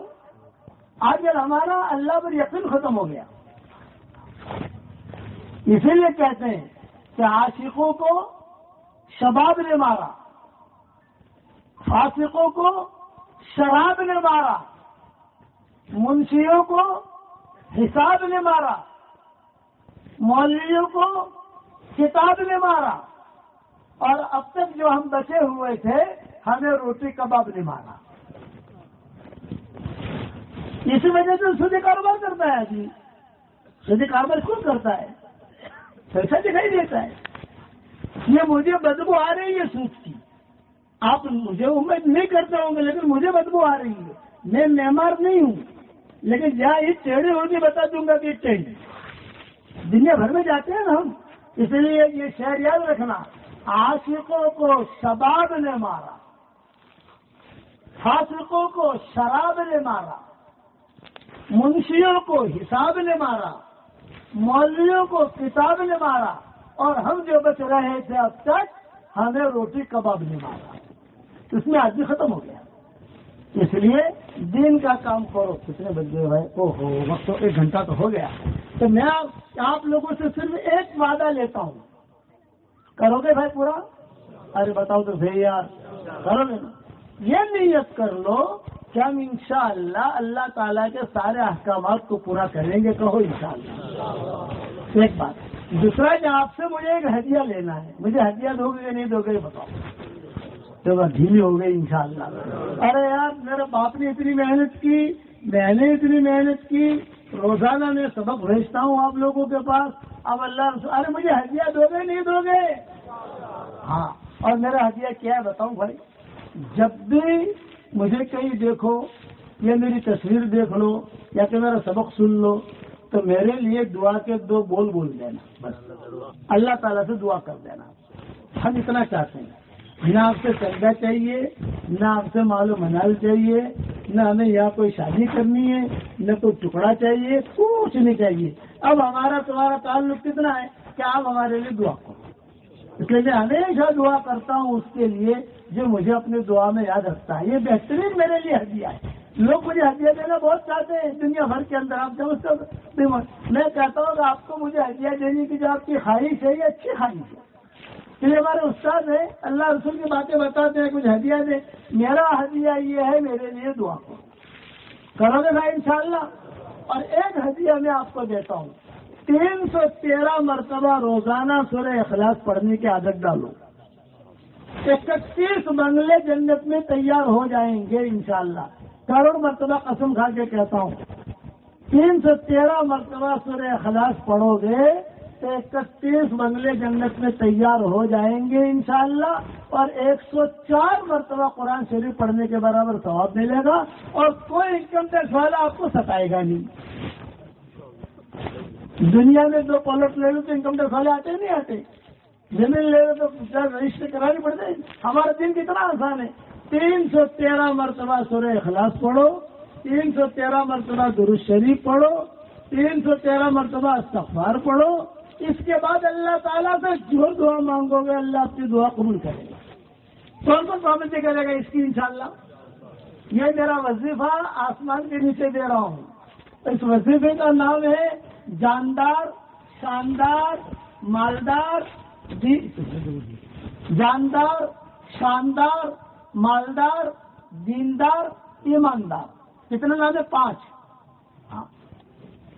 آج کل ہمارا اللہ پر یقین ختم ہو گیا. اسی لیے کہتے ہیں کہ عاشقوں کو شباب نے مارا، فاسقوں کو شراب نے مارا، منشیوں کو حساب نے مارا، مولویوں کو کتاب نے مارا، اور اب تک جو ہم بچے ہوئے تھے ہمیں روٹی کباب نے مارا۔ اسی وجہ سے سودی کاروبار کرتا ہے آدمی۔ سودی کاروبار کیوں کرتا ہے؟ پیسہ دکھائی دیتا ہے۔ یہ مجھے بدبو آ رہی ہے سود کی، آپ مجھے امید نہیں کرتے ہوں گے لیکن مجھے بدبو آ رہی ہے۔ میں معمار نہیں ہوں لیکن جہاں یہ ٹیڑھی ہوگی بتا دوں گا کہ ٹیڑھی دنیا بھر میں جاتے ہیں نا ہم۔ اس لیے یہ شعر یاد رکھنا، عاشقوں کو شباب نے مارا، فاسقوں کو شراب نے مارا، منشیوں کو حساب نے مارا، مولویوں کو کتاب نے مارا، اور ہم جو بچ رہے تھے اب تک ہمیں روٹی کباب نے مارا۔ اس میں آدمی ختم ہو گیا۔ اس لیے دین کا کام کرو۔ کتنے بج گئے بھائی؟ اوہو، وقت تو 1 گھنٹہ تو ہو گیا۔ تو میں آپ لوگوں سے صرف ایک وعدہ لیتا ہوں، کرو گے بھائی پورا؟ ارے بتاؤ تو صحیح یار، کرو گے نا؟ یہ نیت کر لو کہ ہم انشاءاللہ اللہ تعالیٰ کے سارے احکامات کو پورا کریں گے۔ کہو انشاءاللہ۔ ایک بات۔ دوسرا کہ آپ سے مجھے ایک ہدیہ لینا ہے۔ مجھے ہدیہ دو گے کہ نہیں دو گے بتاؤ؟ تو بس ڈھیلی ہو گئی انشاءاللہ۔ ارے یار میرے باپ نے اتنی محنت کی، میں نے اتنی محنت کی، روزانہ میں سبق بھیجتا ہوں آپ لوگوں کے پاس، اب اللہ رسول، ارے مجھے ہدیہ دو گے نہیں دو گے؟ ہاں، اور میرا ہدیہ کیا ہے بتاؤں بھائی؟ جب بھی مجھے کہیں دیکھو یا میری تصویر دیکھ لو یا کہ میرا سبق سن لو تو میرے لیے دعا کے 2 بول دینا، بس اللہ تعالیٰ سے دعا کر دینا۔ ہم اتنا چاہتے ہیں، نہ آپ سے چندہ چاہیے، نہ آپ سے مال و منال چاہیے، نہ ہمیں یہاں کوئی شادی کرنی ہے، نہ کوئی ٹکڑا چاہیے، کچھ نہیں چاہیے۔ اب ہمارا تمہارا تعلق کتنا ہے کہ آپ ہمارے لیے دعا کرو۔ اس لیے میں ہمیشہ دعا کرتا ہوں اس کے لیے جو مجھے اپنی دعا میں یاد رکھتا ہے۔ یہ بہترین میرے لیے ہدیہ ہے۔ لوگ مجھے ہدیہ دینا بہت چاہتے ہیں دنیا بھر کے اندر، آپ سمجھتے ہو؟ میں کہتا ہوں کہ آپ کو مجھے ہدیہ دینے کی جو آپ کی خواہش ہے یہ اچھی خواہش ہے۔ اس لیے ہمارے استاد ہیں، اللہ رسول کی باتیں بتاتے ہیں، کچھ ہدیہ دے۔ میرا ہدیہ یہ ہے، میرے لیے دعا کرو گے بھائی انشاءاللہ۔ اور ایک ہدیہ میں آپ کو دیتا ہوں، 313 مرتبہ روزانہ سورہ اخلاص پڑھنے کی عادت ڈالو۔ 31 بنگلے جنت میں تیار ہو جائیں گے انشاءاللہ۔ کروڑ مرتبہ قسم کھا کے کہتا ہوں، 313 مرتبہ سورہ اخلاص پڑھو گے تو 31 بنگلے جنت میں تیار ہو جائیں گے انشاءاللہ، اور 104 مرتبہ قرآن شریف پڑھنے کے برابر ثواب ملے گا، اور کوئی انکم ٹیکس والا آپ کو ستائے گا نہیں۔ دنیا میں 2 پلٹ لے لو تو انکم ٹیکس والے آتے نہیں آتے، زمین لے لو تو رجسٹر کرانی پڑتے ہیں۔ ہمارا دن کتنا آسان ہے، 313 مرتبہ سورہ اخلاص پڑھو، 313 مرتبہ درود شریف پڑھو، 313 مرتبہ استغفار پڑھو۔ اس کے بعد اللہ تعالیٰ سے جو دعا مانگو گے اللہ آپ کی دعا قبول کرے گا۔ کون کون پابندی کرے گا اس کی انشاءاللہ؟ یہ میرا وظیفہ آسمان کے نیچے دے رہا ہوں۔ اس وظیفے کا نام ہے جاندار، شاندار، مالدار، جاندار، شاندار، مالدار، دیندار، ایماندار۔ کتنے نام ہے؟ 5۔ ہاں،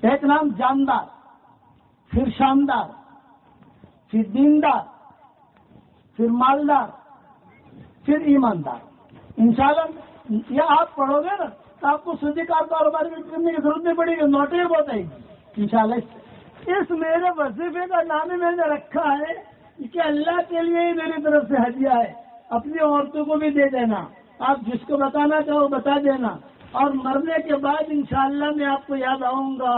ایک نام جاندار، پھر شاندار، پھر دیندار، پھر مالدار، پھر ایماندار۔ انشاءاللہ یہ آپ پڑھو گے نا تو آپ کو سودی کاروبار کرنے کی ضرورت نہیں پڑے گی، نوٹیں بہت آئے گی انشاءاللہ۔ اس میرے وظیفے کا نام ہی میں نے رکھا ہے کہ اللہ کے لیے ہی میری طرف سے ہدیہ ہے۔ اپنی عورتوں کو بھی دے دینا، آپ جس کو بتانا چاہو بتا دینا، اور مرنے کے بعد انشاءاللہ میں آپ کو یاد آؤں گا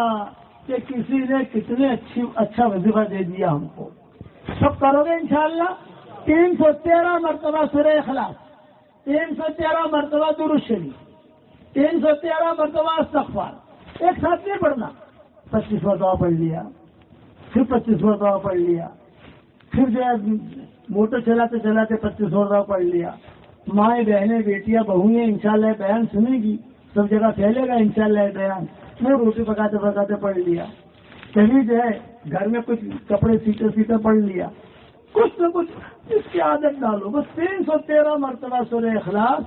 کہ کسی نے کتنے اچھا وظیفہ دے دیا ہم کو۔ سب کرو گے انشاءاللہ۔ 313 مرتبہ سورہ اخلاص، 313 مرتبہ درود شریف، 313 مرتبہ استغفار۔ ایک ساتھ نہیں پڑھنا، 25 مرتبہ پڑھ لیا، پھر 25 مرتبہ پڑھ لیا، پھر جو ہے موٹر چلاتے چلاتے 25 مرتبہ پڑھ لیا۔ مائیں بہنیں بیٹیاں بہویں انشاءاللہ بیان سنے گی، سب جگہ پھیلے گا انشاءاللہ بیان۔ میں روٹی پکاتے پکاتے پڑھ لیا، کبھی جو ہے گھر میں کچھ کپڑے سیتے پڑھ لیا، کچھ نہ کچھ اس کی عادت ڈالو. بس 313 مرتبہ سورہ اخلاص،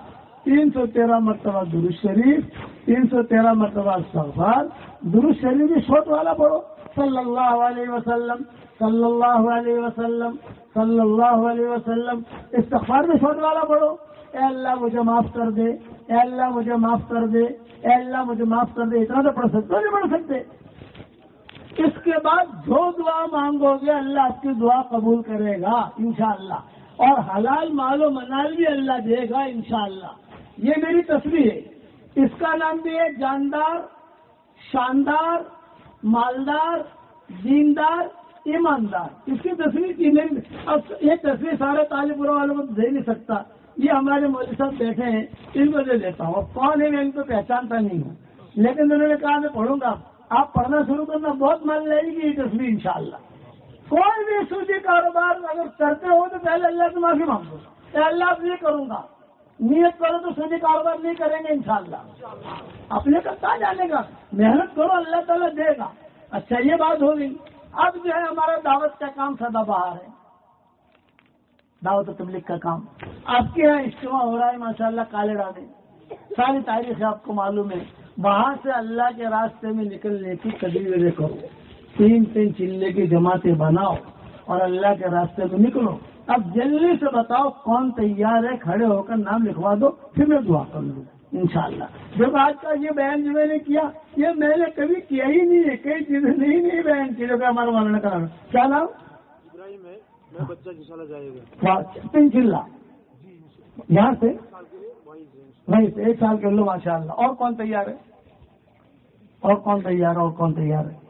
313 مرتبہ درود شریف، 313 مرتبہ استغفار. درود شریف بھی شوٹ والا پڑھو، صلی اللہ علیہ وسلم، صلی اللہ علیہ وسلم، صلی اللہ علیہ وسلم. استغفار بھی شوٹ والا پڑھو، اے اللہ مجھے معاف کر دے، اے اللہ مجھے معاف کر دے، اے اللہ مجھے معاف کر دے. اتنا تو پڑھ سکتے ہو، نہیں پڑھ سکتے. اس کے بعد جو دعا مانگو گے اللہ آپ کی دعا قبول کرے گا انشاءاللہ، اور حلال مال و منال بھی اللہ دے گا انشاءاللہ. یہ میری تصویر ہے. اس کا نام بھی ہے جاندار، شاندار، مالدار، دیندار، ایماندار. اس کی تصویر کی نہیں. اب یہ تصویر سارے طالب علم والوں کو دے نہیں سکتا. یہ ہمارے مولوی صاحب بیٹھے ہیں، ان کو دے دیتا ہوں. اب کون ہے میں ان کو پہچانتا نہیں ہوں، لیکن انہوں نے کہا میں پڑھوں گا. آپ پڑھنا شروع کرنا، بہت مان لے گی یہ تصویر انشاءاللہ. کوئی بھی سودی کاروبار اگر کرتے ہو تو پہلے اللہ سے معافی مانگو کہ اللہ اب یہ کروں گا. نیت کرو تو سودی کاروبار نہیں کریں گے انشاءاللہ. اپنے کا کہاں جانے کا، محنت کرو اللہ تعالیٰ دے گا. اچھا یہ بات ہو گئی. اب جو ہے ہمارا دعوت کا کام سدا بہار ہے، دعوت و تبلیغ کا کام. آپ کے یہاں اجتماع ہو رہا ہے ماشاءاللہ کالے میں، ساری تاریخ آپ کو معلوم ہے. وہاں سے اللہ کے راستے میں نکلنے کی تدبیریں کرو، 3 چلے کی جماعتیں بناؤ اور اللہ کے راستے میں نکلو. اب جلدی سے بتاؤ کون تیار ہے، کھڑے ہو کر نام لکھوا دو، پھر میں دعا کر لوں انشاءاللہ. جب آج کا یہ بیان جو میں نے کیا، یہ میں نے کبھی کیا ہی نہیں ہے. کئی چیزیں نہیں بیان کی جو کہ ہمارا مولانا کا نام. کیا نام؟ ابراہیم ہے. میں بچہ انشاءاللہ جائے گا 3 چلہ یہاں سے وہیں سے 1 سال کر لو ماشاءاللہ. اور کون تیار ہے؟ اور کون تیار ہے؟ اور کون تیار ہے؟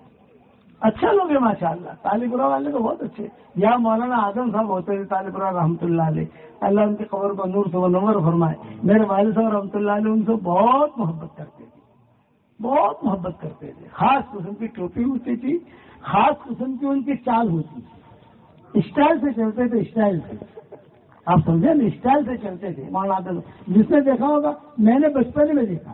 اچھا لوگ ہیں ماشاءاللہ. طالب علم والے تو بہت اچھے. یہاں مولانا اعظم صاحب ہوتے تھے طالب علم رحمۃ اللہ علیہ، اللہ ان کی قبر کو نور سے منور فرمائے. میرے والد صاحب رحمۃ اللہ علیہ ان سے بہت محبت کرتے تھے، بہت محبت کرتے تھے. خاص قسم کی ٹوپی ہوتی تھی، خاص قسم کی ان کی چال ہوتی تھی. اسٹائل سے چلتے تھے، اسٹائل سے. آپ سمجھے نا، اسٹائل سے چلتے تھے مولانا اعظم. جس نے دیکھا ہوگا، میں نے بچپن میں دیکھا.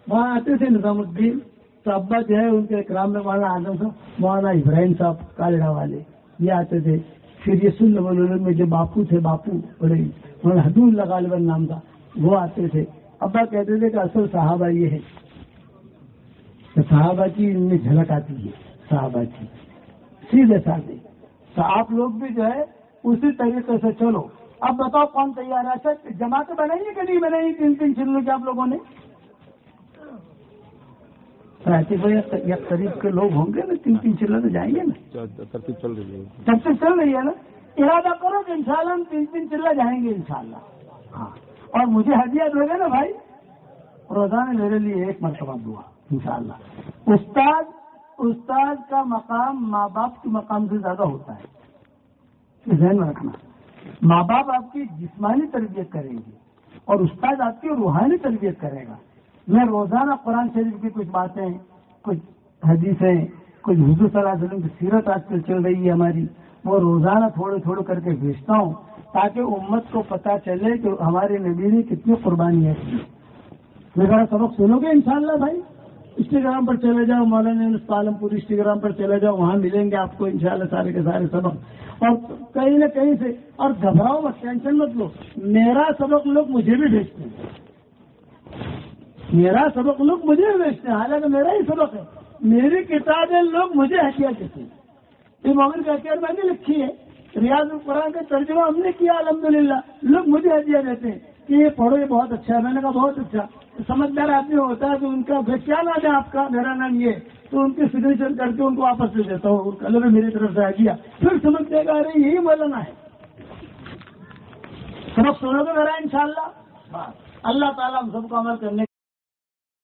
وہاں آتے تھے نظام الدین، تو ابا جو ہے ان کے اکرام میں مولانا اعظم صاحب، مولانا ابراہیم صاحب کالڑا والے یہ آتے تھے. پھر یہ سنت العلوم میں جو باپو تھے، باپو بڑے مولانا حدود اللہ غالباً نام تھا، وہ آتے تھے. ابا کہتے تھے کہ اصل صحابہ یہ ہے، صحابہ کی ان میں جھلک آتی ہے، صحابہ کی سیدھے سادے. تو آپ لوگ بھی جو ہے اسی طریقے سے چلو. اب بتاؤ کون تیار ہے؟ اچھا جماعتیں بنائی کہ نہیں بنائی 3 چلوں کے آپ لوگوں نے؟ یا قریب کے لوگ ہوں گے نا، 3 چلے تو جائیں گے نا. ترتیب چل رہی ہے نا. ارادہ کرو کہ انشاءاللہ ہم 3 چلے جائیں گے انشاءاللہ. ہاں، اور مجھے ہدیہ دے گا نا بھائی، روزانہ میرے لیے 1 مرتبہ دعا انشاءاللہ. استاد کا مقام ماں باپ کے مقام سے زیادہ ہوتا ہے، ذہن میں رکھنا. ماں باپ آپ کی جسمانی تربیت کریں گے اور استاد آپ کی روحانی تربیت کرے گا. میں روزانہ قرآن شریف کی کچھ باتیں، کچھ حدیثیں، کچھ حضور صلی اللہ علیہ وسلم کی سیرت آج کل چل رہی ہے ہماری، وہ روزانہ تھوڑے کر کے بھیجتا ہوں تاکہ امت کو پتہ چلے کہ ہمارے نبی نے کتنی قربانیاں کی. میرا سبق سنو گے انشاءاللہ بھائی. انسٹاگرام پر چلے جاؤ، مولانا عالم پور انسٹاگرام پر چلے جاؤ، وہاں ملیں گے آپ کو انشاءاللہ سارے کے سارے سبق. اور کہیں نہ کہیں سے، اور گھبراؤ مت، ٹینشن مت لو. میرا سبق لوگ مجھے بھی بھیجتے ہیں، میرا سبق لوگ مجھے بھی بھیجتے ہیں. حالانکہ میرا ہی سبق ہے، میری کتابیں لوگ مجھے ہدیہ دیتے ہیں. یہ مومن کا اختیار میں نے لکھی ہے، ریاض القرآن کا ترجمہ ہم نے کیا الحمدللہ. لوگ مجھے ہدیہ دیتے ہیں کہ یہ پڑھو، یہ بہت اچھا ہے. میں نے کہا بہت اچھا. سمجھدار آدمی ہوتا ہے تو ان کا کیا نام ہے آپ کا؟ میرا نام یہ، تو ان کی سگنیچر کر کے ان کو واپس دے دیتا ہوں، کل میں میری طرف سے ہدیہ. پھر سمجھتے گا ارے یہی مولانا ہے. سبق سنو گے میرا انشاءاللہ. اللہ تعالیٰ ہم سب کو عمل کرنے